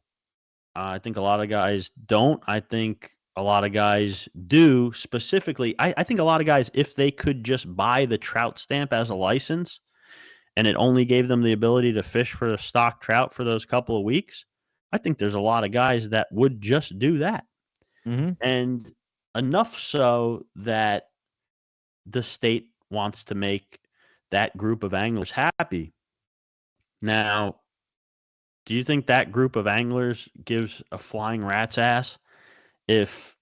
I think a lot of guys don't. I think a lot of guys do. Specifically, I think a lot of guys, if they could just buy the trout stamp as a license and it only gave them the ability to fish for the stock trout for those couple of weeks, I think there's a lot of guys that would just do that. Mm-hmm. And enough so that the state wants to make that group of anglers happy. Now, do you think that group of anglers gives a flying rat's ass if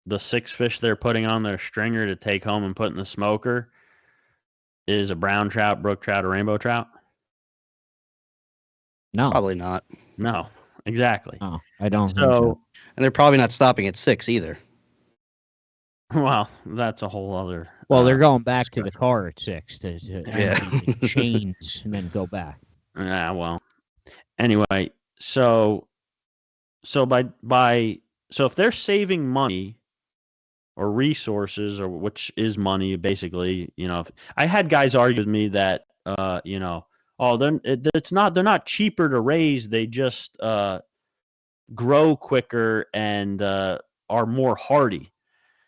the 6 fish they're putting on their stringer to take home and put in the smoker is a brown trout, brook trout, or rainbow trout? No. Probably not. No, exactly. No, I don't think so. And they're probably not stopping at 6 either. Well, that's a whole other. Well, they're going back to the car at 6 to Yeah. chains and then go back. Yeah, well. Anyway, so if they're saving money or resources, or which is money basically, if I had guys argue with me that they're not cheaper to raise, they just grow quicker and are more hardy.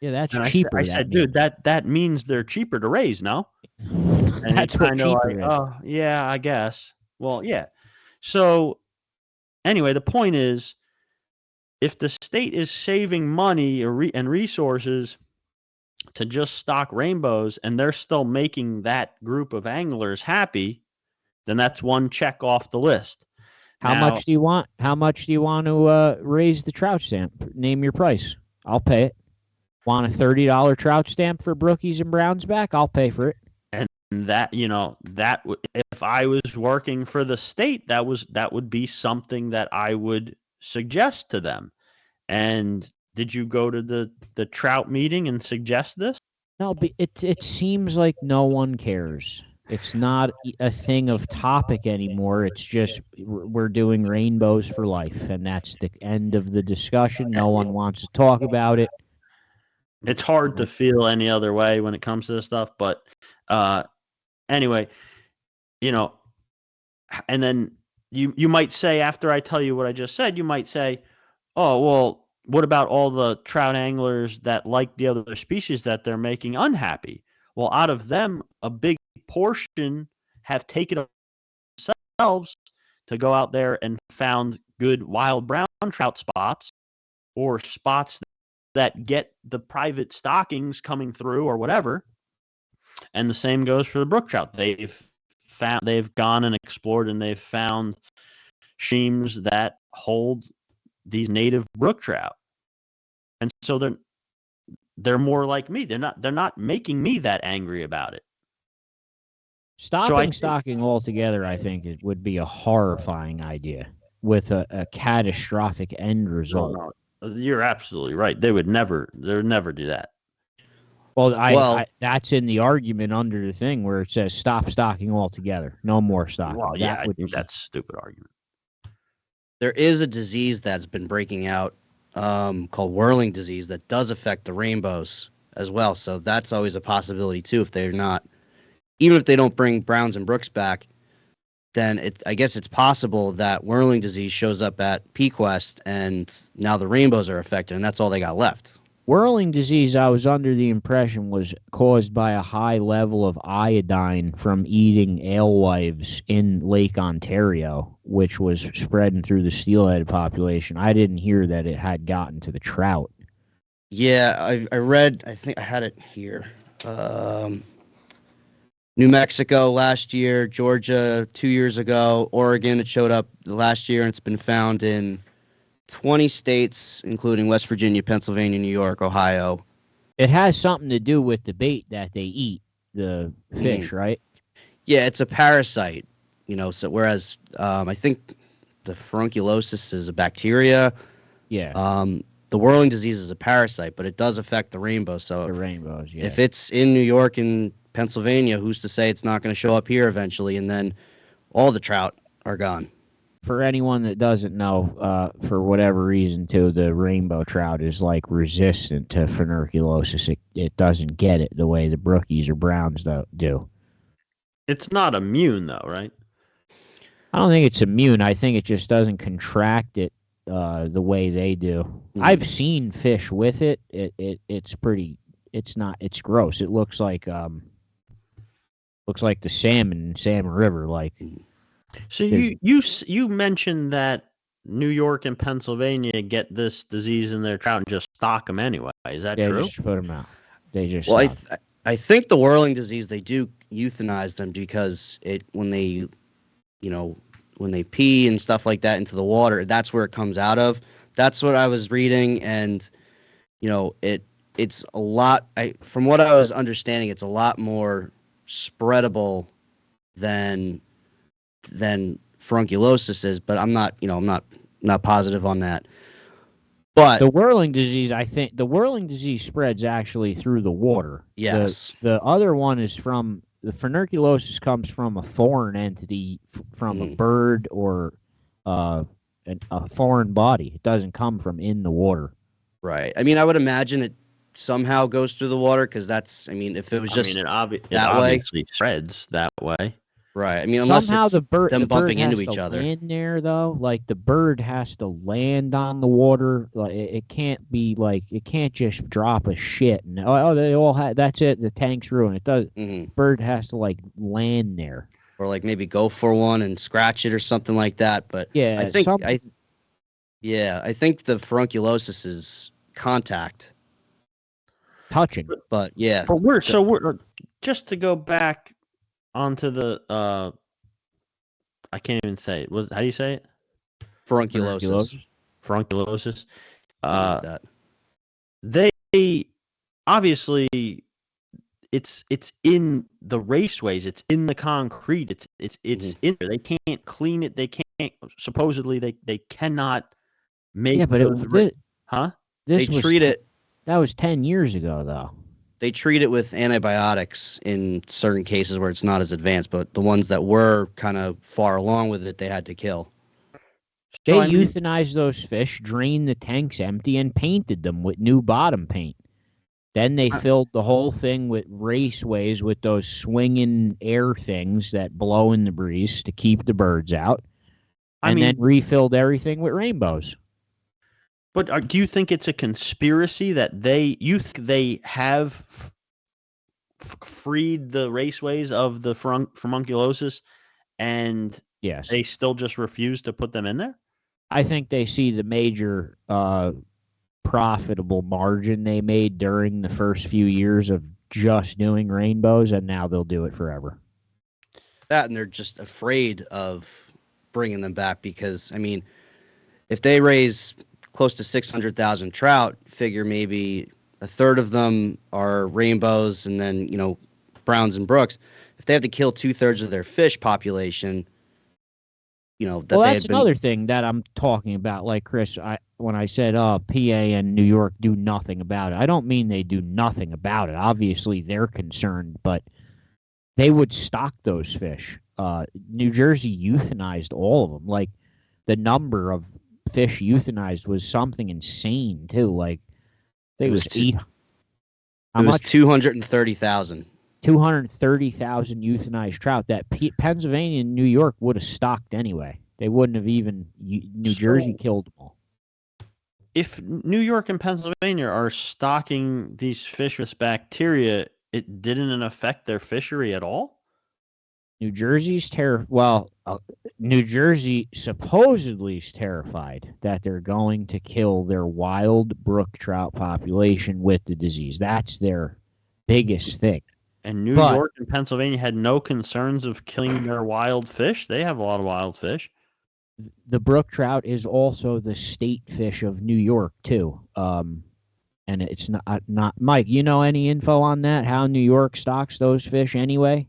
Yeah, that's and cheaper. I said, dude, that means they're cheaper to raise, no? And that's what cheaper is. Oh, yeah, I guess. Well, yeah. So anyway, the point is, if the state is saving money and resources to just stock rainbows and they're still making that group of anglers happy, then that's one check off the list. How much do you want? How much do you want to raise the trout stamp? Name your price. I'll pay it. Want a $30 trout stamp for Brookies and Browns back? I'll pay for it. And that, if I was working for the state, that would be something that I would suggest to them. And did you go to the trout meeting and suggest this? No, but it seems like no one cares. It's not a thing of topic anymore. It's just we're doing rainbows for life, and that's the end of the discussion. No one wants to talk about it. It's hard to feel any other way when it comes to this stuff, but anyway, and then you might say, after I tell you what I just said, you might say, oh, well, what about all the trout anglers that like the other species that they're making unhappy? Well, out of them, a big portion have taken it themselves to go out there and found good wild brown trout spots, or spots that get the private stockings coming through or whatever. And the same goes for the brook trout. They've gone and explored and they've found streams that hold these native brook trout. And so they're more like me. They're not making me that angry about it. Stopping stocking altogether, I think it would be a horrifying idea with a catastrophic end result. No, you're absolutely right. They would never do that. Well, that's in the argument under the thing where it says stop stocking altogether. No more stocking. Well, yeah, I think that's a stupid argument. There is a disease that's been breaking out called whirling disease that does affect the rainbows as well. So that's always a possibility too. If they're not, even if they don't bring browns and brooks back, then I guess it's possible that whirling disease shows up at Pequest and now the rainbows are affected, and that's all they got left. Whirling disease, I was under the impression, was caused by a high level of iodine from eating alewives in Lake Ontario, which was spreading through the steelhead population. I didn't hear that it had gotten to the trout. Yeah, I read, I think I had it here. New Mexico last year, Georgia 2 years ago, Oregon, it showed up last year, and it's been found in 20 states, including West Virginia, Pennsylvania, New York, Ohio. It has something to do with the bait that they eat, the fish, right? Yeah, it's a parasite, so whereas I think the furunculosis is a bacteria. Yeah. The whirling disease is a parasite, but it does affect the rainbow. So the rainbows, yeah. If it's in New York and Pennsylvania, who's to say it's not going to show up here eventually, and then all the trout are gone. For anyone that doesn't know, for whatever reason, too, the rainbow trout is like resistant to furunculosis. It doesn't get it the way the brookies or browns do. It's not immune, though, right? I don't think it's immune. I think it just doesn't contract it the way they do. I've seen fish with it. It's pretty. It's not. It's gross. It looks like the salmon River, like. So you mentioned that New York and Pennsylvania get this disease in their trout and just stock them anyway. Is that true? They just put them out. They just. Well, I think the whirling disease, they do euthanize them because when they pee and stuff like that into the water, that's where it comes out of. That's what I was reading, and it's a lot. From what I was understanding, it's a lot more spreadable than furunculosis is, but I'm not positive on that. But the whirling disease, I think the whirling disease spreads actually through the water. Yes. The other one is from the furunculosis comes from a foreign entity, from a bird or a foreign body. It doesn't come from in the water. Right. I mean, I would imagine it somehow goes through the water because if it was just it obviously spreads that way. Right. I mean, unless somehow it's them bumping into each other. In there though, like the bird has to land on the water. Like it can't be like it can't just drop a shit and they all that's it. The tank's ruined. It does. Bird has to like land there, or like maybe go for one and scratch it or something like that. But yeah, I think I think the furunculosis is contact, touching. But yeah, but we're just to go back onto the I can't even say it. How do you say it? Furunculosis. They obviously it's in the raceways. It's in the concrete. It's in there. They can't clean it. They can't. Supposedly they cannot make. Yeah, but They treat it. That was 10 years ago, though. They treat it with antibiotics in certain cases where it's not as advanced, but the ones that were kind of far along with it, they had to kill. They euthanized those fish, drained the tanks empty, and painted them with new bottom paint. Then they filled the whole thing with raceways with those swinging air things that blow in the breeze to keep the birds out. And then refilled everything with rainbows. But do you think it's a conspiracy that they have freed the raceways of the furunculosis, and yes, they still just refuse to put them in there? I think they see the major profitable margin they made during the first few years of just doing rainbows, and now they'll do it forever. That, and they're just afraid of bringing them back because, I mean, if they raise close to 600,000 trout, figure maybe a third of them are rainbows and then, browns and brooks. If they have to kill 2/3 of their fish population, that's another thing that I'm talking about. Like Chris, when I said, PA and New York do nothing about it, I don't mean they do nothing about it. Obviously, they're concerned, but they would stock those fish. New Jersey euthanized all of them. Like, the number of fish euthanized was something insane too. Like I think it was eight. How it was much? 230,000. 230,000 euthanized trout that Pennsylvania and New York would have stocked anyway. They wouldn't have even. New Jersey killed them all. If New York and Pennsylvania are stocking these fish with bacteria, it didn't affect their fishery at all? New Jersey's New Jersey supposedly is terrified that they're going to kill their wild brook trout population with the disease. That's their biggest thing. And New York and Pennsylvania had no concerns of killing their wild fish? They have a lot of wild fish. The brook trout is also the state fish of New York too. And it's not Mike, you know any info on that? How New York stocks those fish anyway?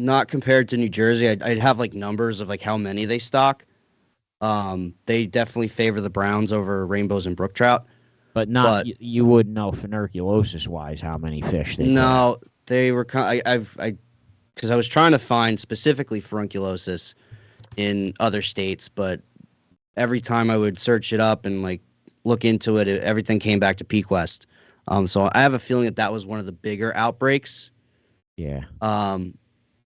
Not compared to New Jersey. I'd have like numbers of like how many they stock. They definitely favor the browns over rainbows and brook trout. But you wouldn't know tuberculosis wise how many fish they. No, they were. Because I was trying to find specifically furunculosis in other states, but every time I would search it up and like look into it, everything came back to Peak West. So I have a feeling that was one of the bigger outbreaks. Yeah.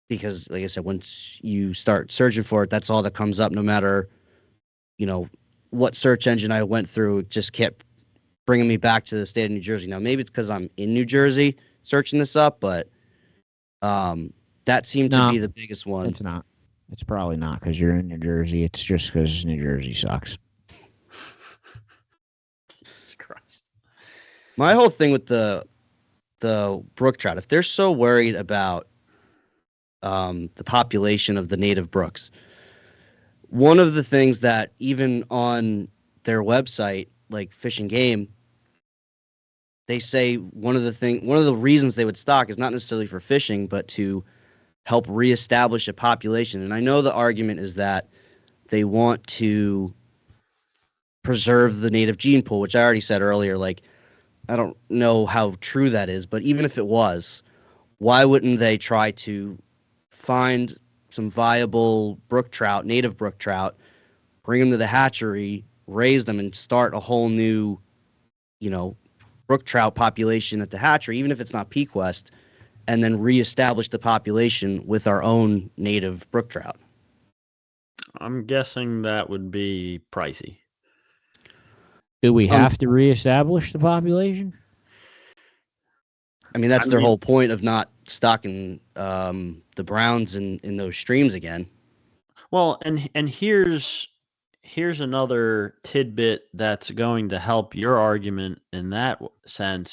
Because like I said, once you start searching for it, that's all that comes up. No matter, what search engine I went through, it just kept bringing me back to the state of New Jersey. Now maybe it's because I'm in New Jersey searching this up, but that seemed to be the biggest one. It's not. It's probably not because you're in New Jersey. It's just because New Jersey sucks. Jesus Christ. My whole thing with the brook trout, if they're so worried about the population of the native brooks, one of the things that even on their website, like Fish and Game, they say one of the reasons they would stock is not necessarily for fishing, but to help reestablish a population. And I know the argument is that they want to preserve the native gene pool, which I already said earlier. Like, I don't know how true that is, but even if it was, why wouldn't they try to find some viable brook trout, native brook trout, bring them to the hatchery, raise them, and start a whole new, brook trout population at the hatchery, even if it's not Peak West, and then reestablish the population with our own native brook trout? I'm guessing that would be pricey. Do we have to reestablish the population? I mean, that's their whole point of not stocking the browns in those streams again. Well, and here's another tidbit that's going to help your argument in that sense.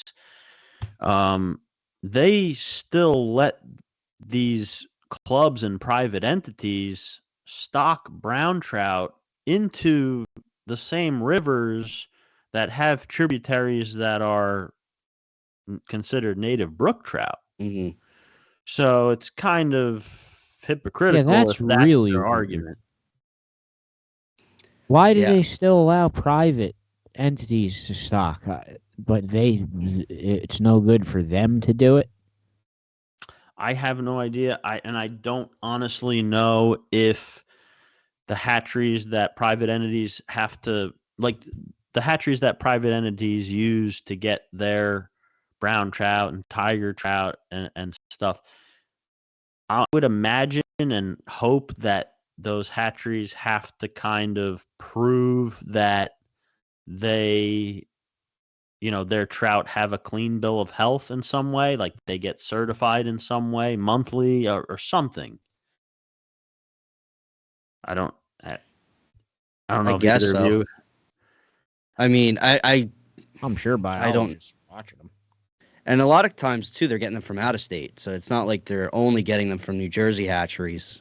They still let these clubs and private entities stock brown trout into the same rivers that have tributaries that are considered native brook trout. Mm-hmm. So it's kind of hypocritical. Yeah, that's really their weird. argument. Why do they still allow private entities to stock, but it's no good for them to do it? I have no idea. I don't honestly know if the hatcheries that private entities have to, like the hatcheries that private entities use to get their brown trout and tiger trout and stuff. I would imagine and hope that those hatcheries have to kind of prove that they, their trout have a clean bill of health in some way, like they get certified in some way monthly or something. I don't know. I guess so. You... I mean, I'm sure I don't watching them. And a lot of times too, they're getting them from out of state, so it's not like they're only getting them from New Jersey hatcheries.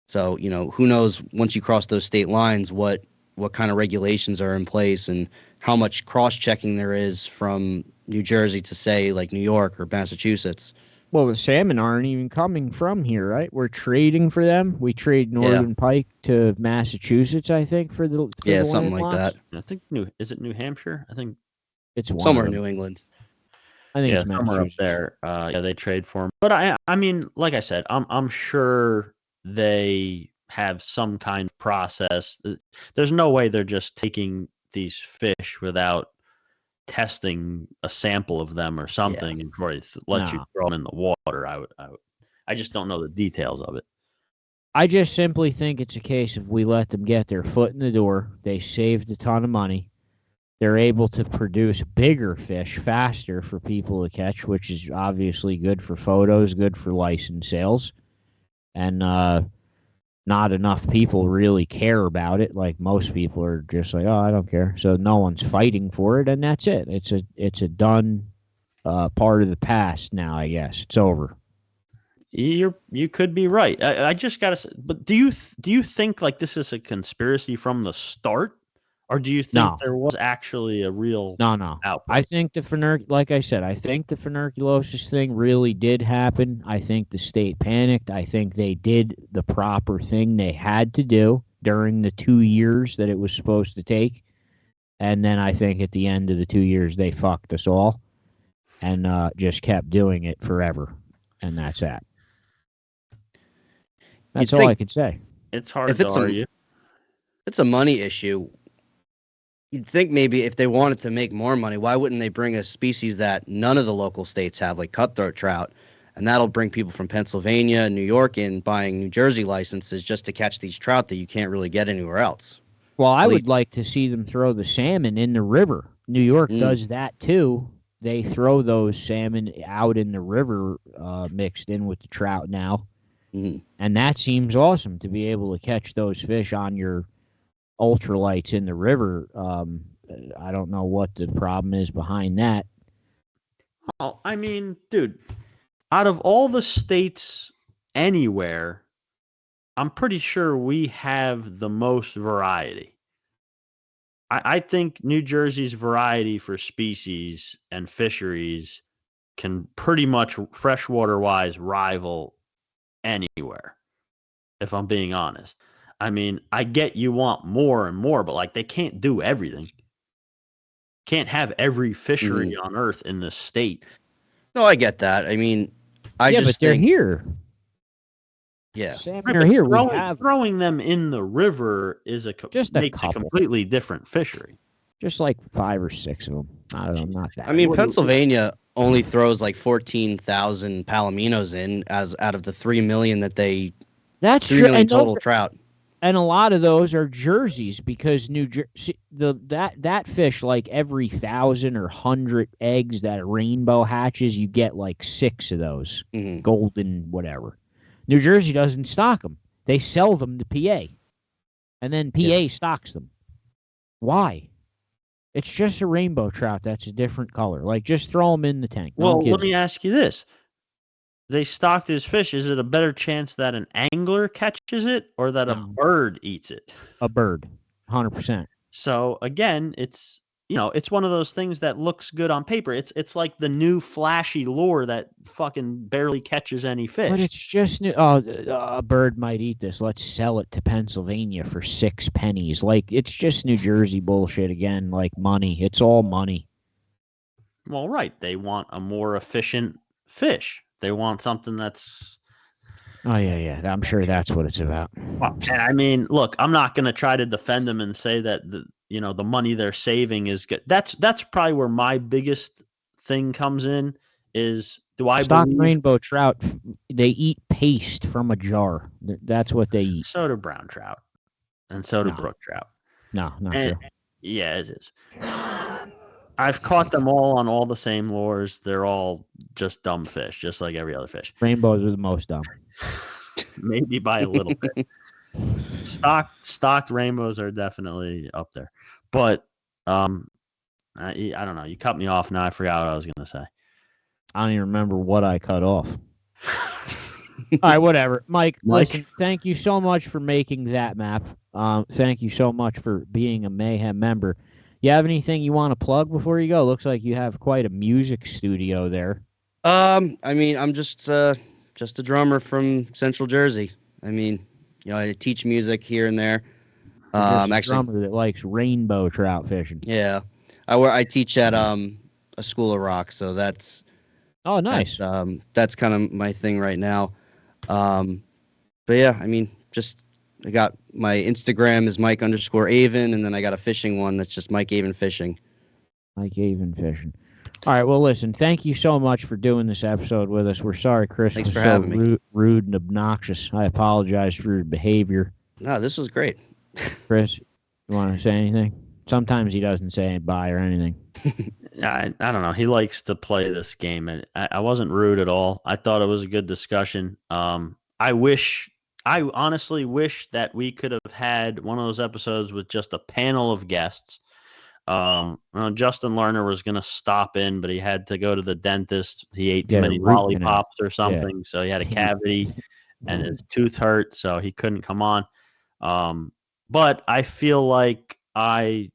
So who knows once you cross those state lines, what kind of regulations are in place and how much cross-checking there is from New Jersey to say like New York or Massachusetts. Well, the salmon aren't even coming from here, right? We're trading for them. We trade northern pike to Massachusetts, I think, for the something like that. I think is it New Hampshire? I think it's somewhere in New England. I think it's somewhere up there. They trade for them. But I mean, like I said, I'm sure they have some kind of process. There's no way they're just taking these fish without testing a sample of them or something before they let you throw them in the water. I just don't know the details of it. I just simply think it's a case of we let them get their foot in the door. They saved a ton of money. They're able to produce bigger fish faster for people to catch, which is obviously good for photos, good for license sales. And not enough people really care about it. Like most people are just like, oh, I don't care. So no one's fighting for it, and that's it. It's a done part of the past now, I guess. It's over. You could be right. I just gotta say, but do you think like this is a conspiracy from the start, or do you think there was actually a real outbreak? I think like I said, I think the furunculosis thing really did happen. I think the state panicked. I think they did the proper thing they had to do during the 2 years that it was supposed to take, and then I think at the end of the 2 years they fucked us all, and just kept doing it forever, and that's that. That's all I could say. It's hard to argue. It's a money issue. You'd think maybe if they wanted to make more money, why wouldn't they bring a species that none of the local states have, like cutthroat trout? And that'll bring people from Pennsylvania and New York in buying New Jersey licenses just to catch these trout that you can't really get anywhere else. Well, I would like to see them throw the salmon in the river. New York does that too. They throw those salmon out in the river mixed in with the trout now. Mm-hmm. And that seems awesome to be able to catch those fish on your ultralights in the river. I don't know what the problem is behind that. Well, I mean, dude, out of all the states anywhere, I'm pretty sure we have the most variety. I think New Jersey's variety for species and fisheries can pretty much freshwater-wise rival anywhere, if I'm being honest. I mean, I get you want more and more, but like they can't do everything. Can't have every fishery on Earth in this state. No, I get that. I mean, but they're here. Yeah, salmon are here. Throwing them in the river is makes a completely different fishery. Just like 5 or 6 of them. I don't know, not that. I mean, Pennsylvania only throws like 14,000 palominos in out of the 3 million that they. That's 3 true. million total trout. And a lot of those are jerseys because New Jersey, that fish, like every 1,000 or 100 eggs that a rainbow hatches, you get like 6 of those golden whatever. New Jersey doesn't stock them; they sell them to PA, and then PA stocks them. Why? It's just a rainbow trout that's a different color. Like just throw them in the tank. Well, let me ask you this. They stock this fish. Is it a better chance that an angler catches it or that a bird eats it? A bird, 100%. So again, it's one of those things that looks good on paper. It's like the new flashy lure that fucking barely catches any fish. But it's just new. Oh, a bird might eat this. Let's sell it to Pennsylvania for 6 pennies. Like it's just New Jersey bullshit again. Like money. It's all money. Well, right. They want a more efficient fish. They want something that's. Oh yeah. I'm sure that's what it's about. Well, and I mean, look, I'm not going to try to defend them and say that the money they're saving is good. That's probably where my biggest thing comes in. Is do I stock believe rainbow trout? They eat paste from a jar. That's what they eat. So do brown trout, and so do brook trout. No, not true. Yeah, it is. I've caught them all on all the same lures. They're all just dumb fish, just like every other fish. Rainbows are the most dumb. Maybe by a little bit. Stocked rainbows are definitely up there. But I don't know. You cut me off now. I forgot what I was going to say. I don't even remember what I cut off. All right, whatever. Mike, listen, thank you so much for making that map. Thank you so mumuch for being a Mayhem member. You have anything you want to plug before you go? Looks like you have quite a music studio there. I mean, I'm just a drummer from Central Jersey. I mean, I teach music here and there. Just a drummer that likes rainbow trout fishing. Yeah, I teach at a school of rock, so that's. Oh, nice. That's kind of my thing right now. But yeah, I mean, just I got my Instagram is Mike_Avin, and then I got a fishing one that's just Mike Avin Fishing. Mike Avin Fishing. All right, well, listen, thank you so much for doing this episode with us. We're sorry Chris Thanks was for so having me. rude and obnoxious. I apologize for your behavior. No, this was great. Chris, you want to say anything? Sometimes he doesn't say bye or anything. I don't know. He likes to play this game, and I wasn't rude at all. I thought it was a good discussion. I honestly wish that we could have had one of those episodes with just a panel of guests. Justin Lerner was going to stop in, but he had to go to the dentist. He ate too many lollipops or something, so he had a cavity and his tooth hurt, so he couldn't come on. But I feel like I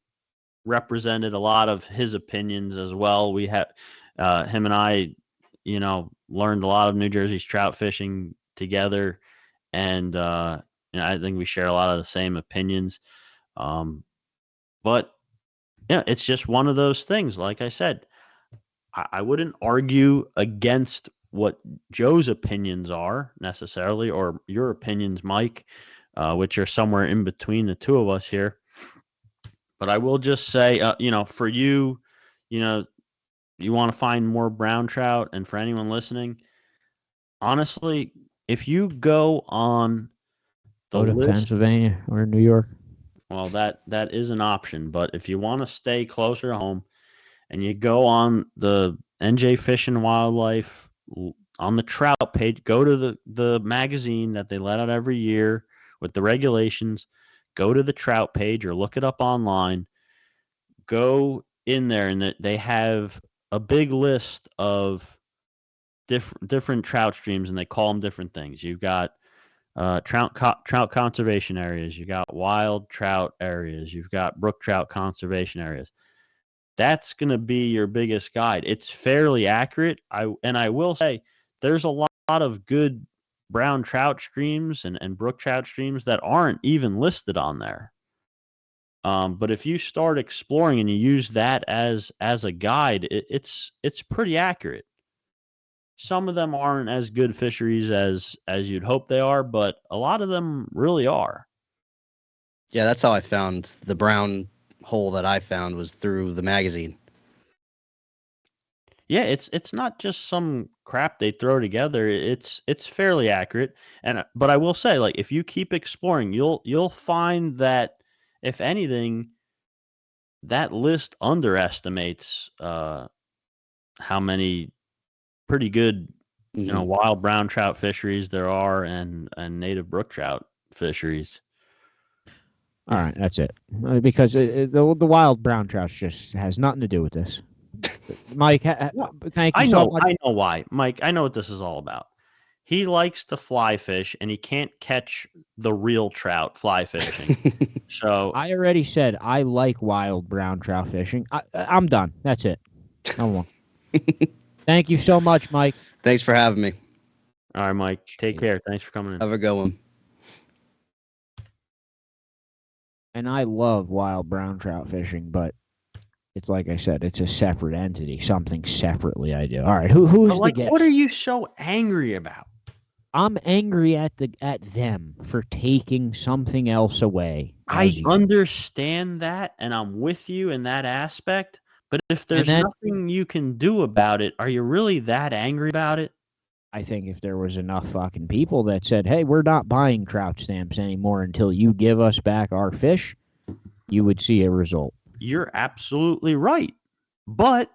represented a lot of his opinions as well. We had him and I, learned a lot of New Jersey's trout fishing together, and I think we share a lot of the same opinions. But yeah, it's just one of those things. Like I said, I wouldn't argue against what Joe's opinions are necessarily, or your opinions, Mike, which are somewhere in between the two of us here. But I will just say, for you, you want to find more brown trout, and for anyone listening, honestly, if you go on the Go to list, Pennsylvania or New York. well, that is an option. But if you want to stay closer to home, and you go on the NJ Fish and Wildlife on the trout page, go to the magazine that they let out every year with the regulations. Go to the trout page or look it up online. Go in there, and they have a big list of different trout streams, and they call them different things. You've got trout conservation areas. You got wild trout areas. You've got brook trout conservation areas. That's going to be your biggest guide. It's fairly accurate. I will say there's a lot of good brown trout streams and brook trout streams that aren't even listed on there. But if you start exploring and you use that as a guide, it's pretty accurate. Some of them aren't as good fisheries as you'd hope they are, but a lot of them really are. Yeah, that's how I found the brown hole that I found was through the magazine. Yeah, it's not just some crap they throw together. It's fairly accurate. But I will say, like, if you keep exploring, you'll find that, if anything, that list underestimates how many pretty good wild brown trout fisheries there are, and native brook trout fisheries. All right, that's it. Because the wild brown trout just has nothing to do with this. Mike, thank you so much. I know why. Mike, I know what this is all about. He likes to fly fish, and he can't catch the real trout fly fishing. So I already said I like wild brown trout fishing. I'm done. That's it. No more. Thank you so much, Mike. Thanks for having me. All right, Mike. Take care. Thanks for coming in. Have a good one. And I love wild brown trout fishing, but it's like I said, it's a separate entity, something separately I do. All right, who's the guest? What are you so angry about? I'm angry at them for taking something else away. I understand that, and I'm with you in that aspect. But if there's nothing you can do about it, are you really that angry about it? I think if there was enough fucking people that said, hey, we're not buying trout stamps anymore until you give us back our fish, you would see a result. You're absolutely right. But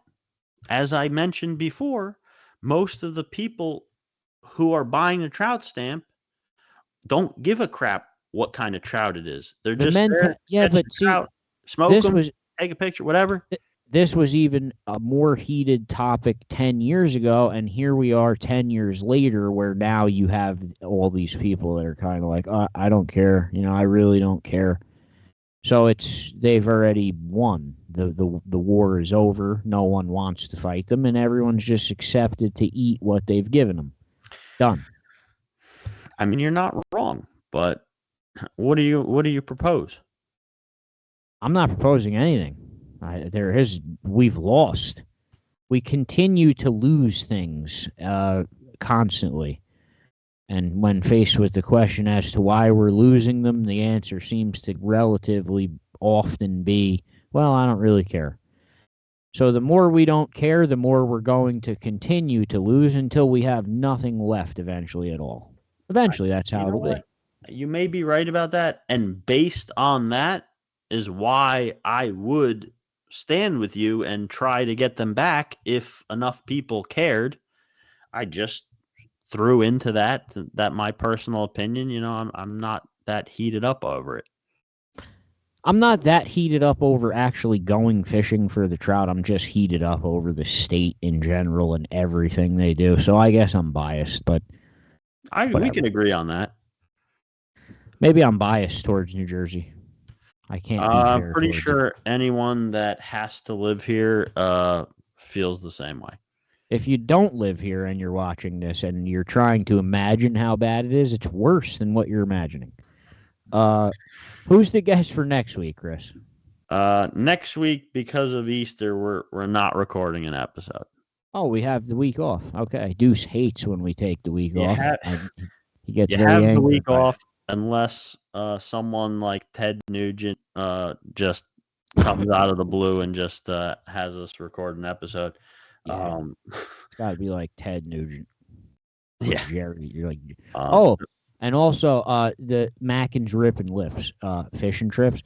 as I mentioned before, most of the people who are buying the trout stamp don't give a crap what kind of trout it is. They're just there, trout, smoke them, take a picture, whatever. This was even a more heated topic 10 years ago, and here we are 10 years later, where now you have all these people that are kind of like, I don't care. I really don't care. So they've already won. The war is over. No one wants to fight them, and everyone's just accepted to eat what they've given them. Done. I mean, you're not wrong, but what do you propose? I'm not proposing anything. We've lost. We continue to lose things constantly. And when faced with the question as to why we're losing them, the answer seems to relatively often be, well, I don't really care. So the more we don't care, the more we're going to continue to lose until we have nothing left eventually at all. Eventually, that's how it'll be. You may be right about that. And based on that is why I would stand with you and try to get them back if enough people cared. I just threw into that my personal opinion. I'm not that heated up over it. I'm not that heated up over actually going fishing for the trout. I'm just heated up over the state in general and everything they do. So I guess I'm biased, but we can agree on that. Maybe I'm biased towards New Jersey. I can't be fair. I'm pretty sure anyone that has to live here feels the same way. If you don't live here and you're watching this and you're trying to imagine how bad it is, it's worse than what you're imagining. Who's the guest for next week, Chris? Next week, because of Easter, we're not recording an episode. Oh, we have the week off. Okay. Deuce hates when we take the week off. He gets very angry. You have the week off unless someone like Ted Nugent just comes out of the blue and just has us record an episode. Yeah. It's got to be like Ted Nugent. Yeah. Jerry. You're like, and also the Mackin's Rip and Lips fishing trips.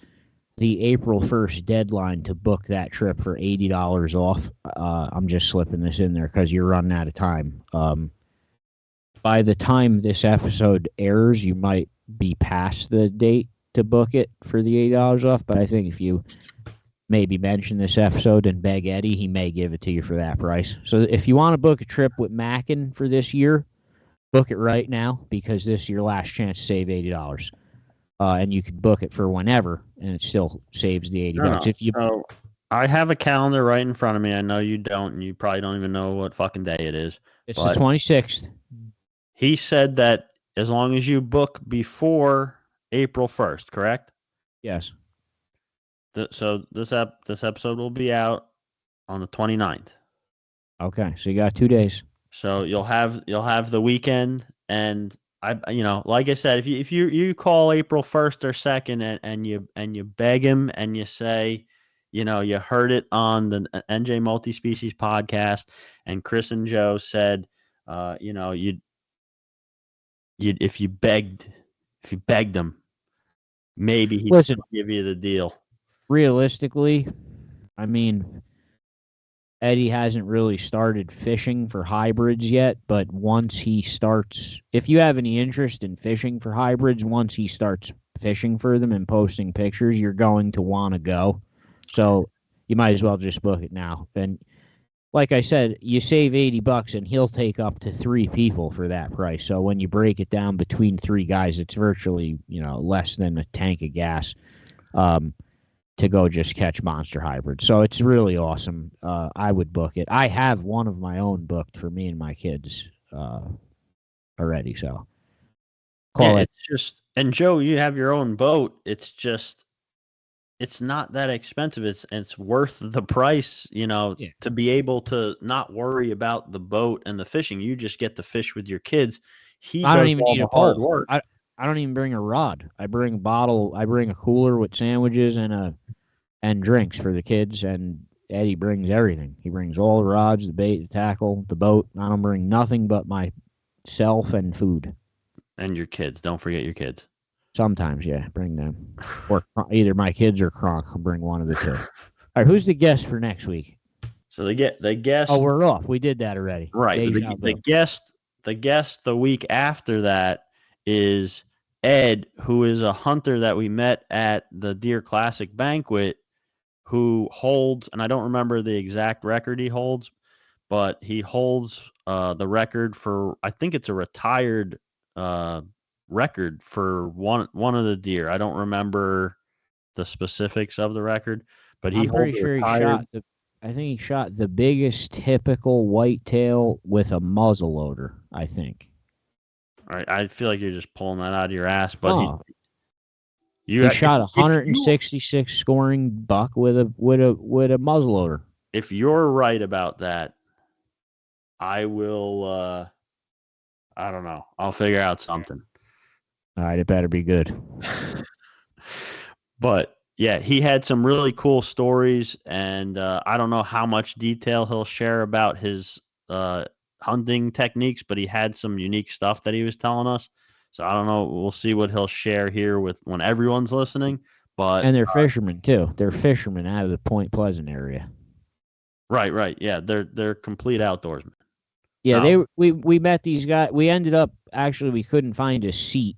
The April 1st deadline to book that trip for $80 off. I'm just slipping this in there because you're running out of time. By the time this episode airs, you might be past the date to book it for the $80 off. But I think if you maybe mention this episode and beg Eddie, he may give it to you for that price. So if you want to book a trip with Mackin for this year, book it right now because this is your last chance to save $80. And you can book it for whenever, and it still saves the $80. If you, I have a calendar right in front of me. I know you don't, and you probably don't even know what fucking day it is. It's the 26th. He said that as long as you book before April 1st, correct? Yes. So this episode will be out on the 29th. Okay, so you got 2 days. So you'll have the weekend, and like I said, if you call April 1st or 2nd and you beg him and you say, you heard it on the NJ Multi-Species podcast, and Chris and Joe said, if you begged him, maybe he'd still give you the deal. Realistically, I mean, Eddie hasn't really started fishing for hybrids yet, but once he starts, if you have any interest in fishing for hybrids, once he starts fishing for them and posting pictures, you're going to want to go. So you might as well just book it now. And like I said, you save $80 and he'll take up to 3 people for that price. So when you break it down between 3 guys, it's virtually, less than a tank of gas. To go just catch monster hybrids. So it's really awesome. I would book it. I have one of my own booked for me and my kids already. So it's just, and Joe, you have your own boat. It's not that expensive. It's worth the price, to be able to not worry about the boat and the fishing. You just get to fish with your kids. I don't even need a hard work. I don't even bring a rod. I bring a bottle. I bring a cooler with sandwiches and drinks for the kids. And Eddie brings everything. He brings all the rods, the bait, the tackle, the boat. I don't bring nothing but myself and food. And your kids. Don't forget your kids. Sometimes, yeah, bring them. Or either my kids or Kronk. I'll bring one of the two. All right, who's the guest for next week? So the guest. Oh, we're off. We did that already. Right. The guest the week after that is Ed, who is a hunter that we met at the Deer Classic banquet, who holds, and I don't remember the exact record he holds, but he holds the record for, I think it's a retired record for one of the deer. I don't remember the specifics of the record, but I'm pretty sure I think he shot the biggest typical whitetail with a muzzle loader, I think. All right, I feel like you're just pulling that out of your ass, but he shot 166 scoring buck with a muzzleloader. If you're right about that, I will I don't know. I'll figure out something. All right, it better be good. But yeah, he had some really cool stories, and I don't know how much detail he'll share about his hunting techniques, but he had some unique stuff that he was telling us. So I don't know. We'll see what he'll share here with when everyone's listening. But And they're fishermen too. They're fishermen out of the Point Pleasant area. right, yeah, they're complete outdoorsmen. Yeah, No. we met these guys. We ended up actually we couldn't find a seat,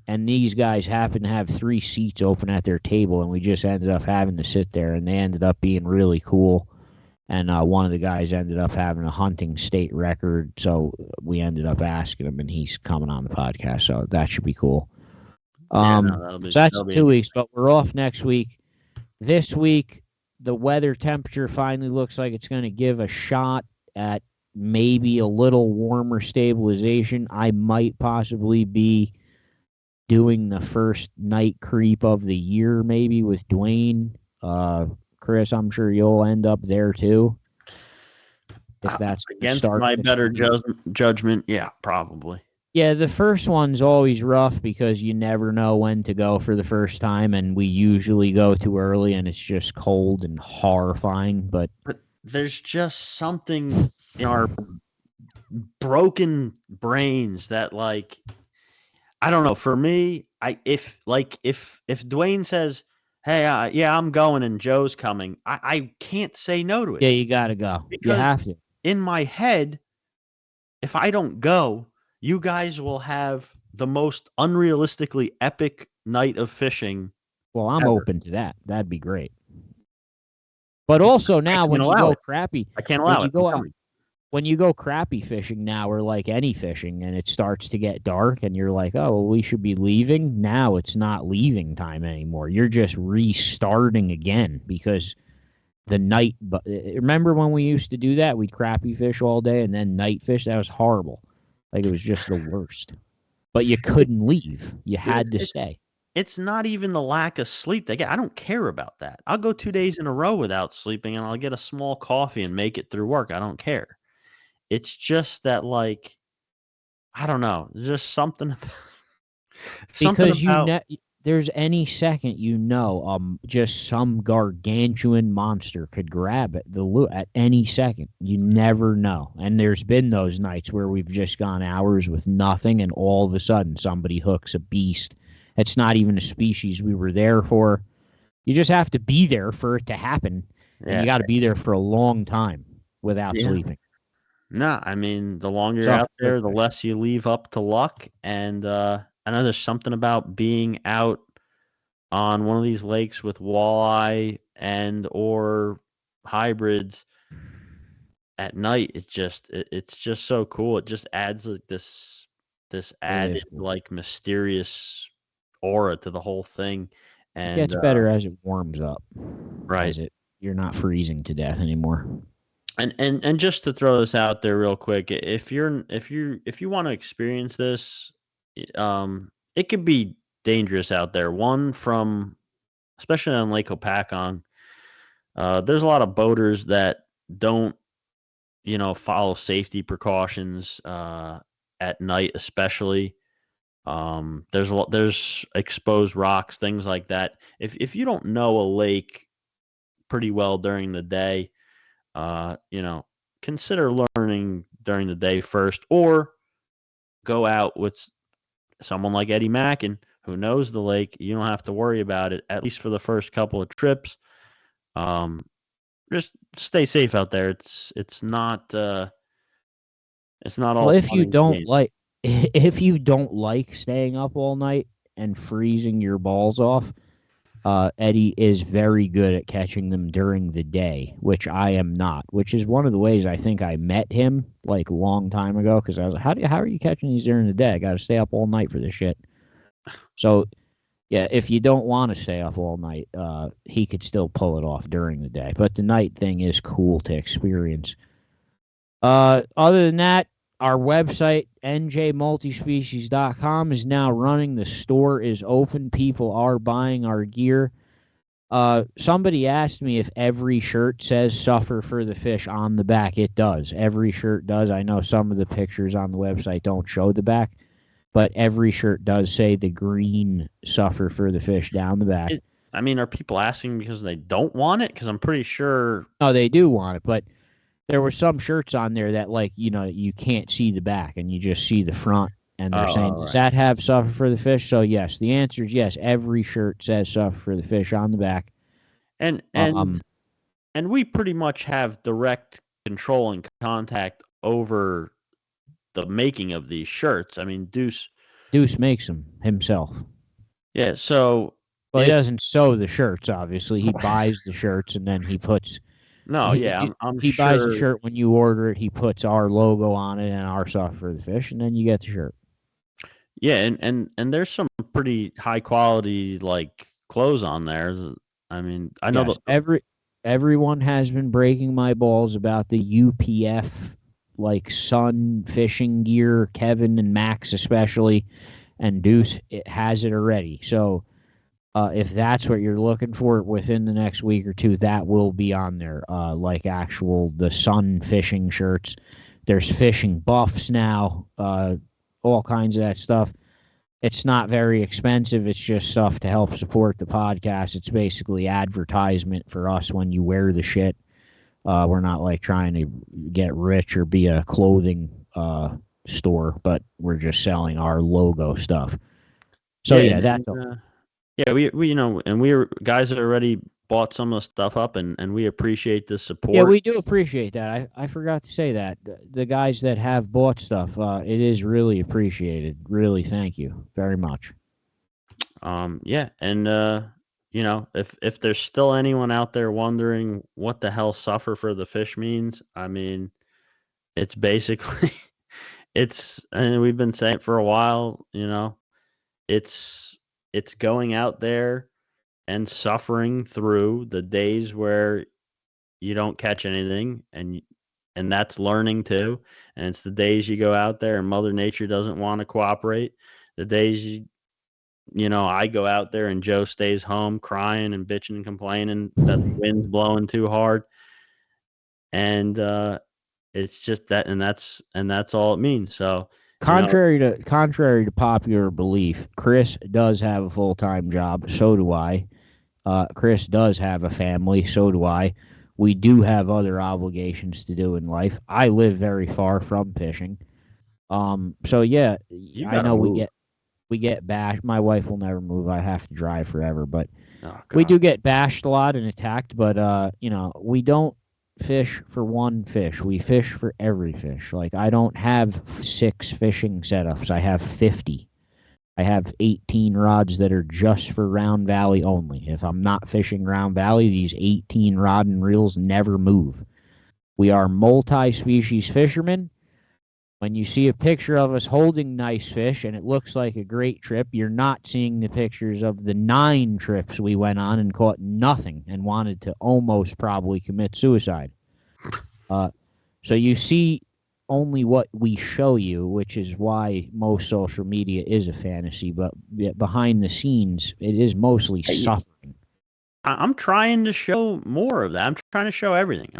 and these guys happened to have 3 seats open at their table, and we just ended up having to sit there. And they ended up being really cool. And one of the guys ended up having a hunting state record, so we ended up asking him, and he's coming on the podcast, so that should be cool. Yeah, no, So that's that'll be 2 weeks, but we're off next week. This week, the weather temperature finally looks like it's going to give a shot at maybe a little warmer stabilization. I might possibly be doing the first night creep of the year, maybe with Dwayne. Chris, I'm sure you'll end up there too. If that's against my better judgment, yeah, probably. Yeah, the first one's always rough because you never know when to go for the first time, and we usually go too early, and it's just cold and horrifying. But there's just something in our broken brains that, like, I don't know. For me, if Dwayne says, "Hey, yeah, I'm going," and Joe's coming, I can't say no to it. Yeah, you gotta go. Because you have to. In my head, if I don't go, you guys will have the most unrealistically epic night of fishing. Well, I'm ever. open to that. That'd be great. But also now, when you go crappy, I can't allow it. When you go crappie fishing now, or like any fishing, and it starts to get dark, and you're like, "Oh, well, we should be leaving." Now it's not leaving time anymore. You're just restarting again because the night. But remember when we used to do that? We'd crappie fish all day and then night fish. That was horrible. Like, it was just the worst. But you couldn't leave. You had to stay. It's not even the lack of sleep they get. I don't care about that. I'll go 2 days in a row without sleeping, and I'll get a small coffee and make it through work. I don't care. It's just that, like, I don't know. There's just something. Because there's any second, just some gargantuan monster could grab the at any second. You never know. And there's been those nights where we've just gone hours with nothing, and all of a sudden somebody hooks a beast. It's not even a species we were there for. You just have to be there for it to happen. Yeah. And you got to be there for a long time without sleeping. No, I mean, the longer you're out there, the less you leave up to luck. And I know there's something about being out on one of these lakes with walleye and or hybrids at night. It's just so cool. It just adds like this added like mysterious aura to the whole thing. And it gets better as it warms up. Right. You're not freezing to death anymore. And just to throw this out there real quick, if you want to experience this, it could be dangerous out there. Especially on Lake Opakon, there's a lot of boaters that don't, follow safety precautions at night, especially. There's exposed rocks, things like that. If you don't know a lake pretty well during the day, consider learning during the day first, or go out with someone like Eddie Mackin, who knows the lake. You don't have to worry about it, at least for the first couple of trips. Just stay safe out there. It's not all. Well, if you don't like staying up all night and freezing your balls off, Eddie is very good at catching them during the day, which I am not, which is one of the ways I think I met him like a long time ago, because I was like, how are you catching these during the day? I got to stay up all night for this shit. So, yeah, if you don't want to stay up all night, he could still pull it off during the day. But the night thing is cool to experience. Other than that, our website, njmultispecies.com, is now running. The store is open. People are buying our gear. Somebody asked me if every shirt says "suffer for the fish" on the back. It does. Every shirt does. I know some of the pictures on the website don't show the back, but every shirt does say the green "suffer for the fish" down the back. I mean, are people asking because they don't want it? Because I'm pretty sure. Oh, they do want it, but there were some shirts on there that, like, you can't see the back and you just see the front. And they're saying, does that have "suffer for the fish"? So yes, the answer is yes. Every shirt says "suffer for the fish" on the back. And we pretty much have direct control and contact over the making of these shirts. I mean, Deuce makes them himself. Yeah, so Well, he doesn't sew the shirts. Obviously, he buys the shirts and then he puts. No, yeah, he buys the shirt when you order it. He puts our logo on it and our "suffer for the fish," and then you get the shirt. Yeah, and there's some pretty high quality like clothes on there. I mean, I know everyone has been breaking my balls about the UPF like sun fishing gear. Kevin and Max especially, and Deuce has it already. So if that's what you're looking for within the next week or two, that will be on there. Like the sun fishing shirts. There's fishing buffs now. All kinds of that stuff. It's not very expensive. It's just stuff to help support the podcast. It's basically advertisement for us when you wear the shit. We're not like trying to get rich or be a clothing store, but we're just selling our logo stuff. So that's all. Yeah, we and guys that already bought some of the stuff up, and we appreciate the support. Yeah, we do appreciate that. I forgot to say that. The guys that have bought stuff, it is really appreciated. Really, thank you very much. Yeah, and if there's still anyone out there wondering what the hell "suffer for the fish" means, I mean, it's basically and we've been saying it for a while, it's going out there and suffering through the days where you don't catch anything, and that's learning too. And it's the days you go out there and Mother Nature doesn't want to cooperate. The days I go out there and Joe stays home crying and bitching and complaining that the wind's blowing too hard. And it's just that, and that's all it means. So contrary to popular belief, Chris does have a full-time job. So do I. Chris does have a family. So do I. We do have other obligations to do in life. I live very far from fishing. So yeah, I know move. we get bashed. My wife will never move. I have to drive forever, but we do get bashed a lot and attacked. But we don't fish for one fish. We fish for every fish. Like, I don't have 6 fishing setups. I have 50. I have 18 rods that are just for Round Valley only. If I'm not fishing Round Valley, these 18 rod and reels never move. We are multi-species fishermen. When you see a picture of us holding nice fish and it looks like a great trip, you're not seeing the pictures of the 9 trips we went on and caught nothing and wanted to almost probably commit suicide. So you see only what we show you, which is why most social media is a fantasy, but behind the scenes, it is mostly suffering. I'm trying to show more of that. I'm trying to show everything.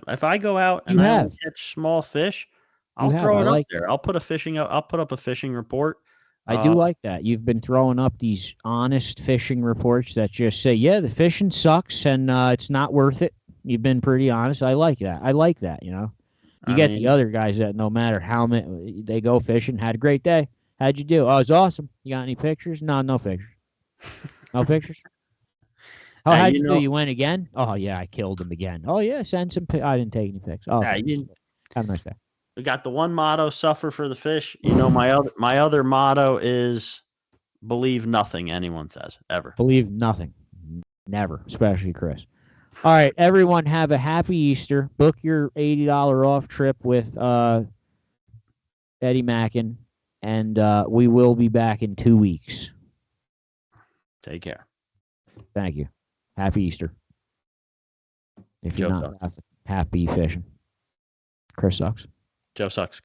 If I go out and I only catch small fish, I'll throw it up there. I'll put up a fishing report. I do like that. You've been throwing up these honest fishing reports that just say, yeah, the fishing sucks and it's not worth it. You've been pretty honest. I like that. You get the other guys that no matter how many they go fishing, had a great day. How'd you do? Oh, it was awesome. You got any pictures? No pictures. No pictures. Oh, how'd you do? You went again? Oh yeah, I killed him again. Oh yeah, send some. I didn't take any pics. Oh, have a nice day. We got the one motto: suffer for the fish. My other motto is believe nothing anyone says ever. Believe nothing, never, especially Chris. All right, everyone, have a happy Easter. Book your $80 off trip with Eddie Mackin, and we will be back in 2 weeks. Take care. Thank you. Happy Easter. If you're not happy fishing. Chris sucks. Joe sucks.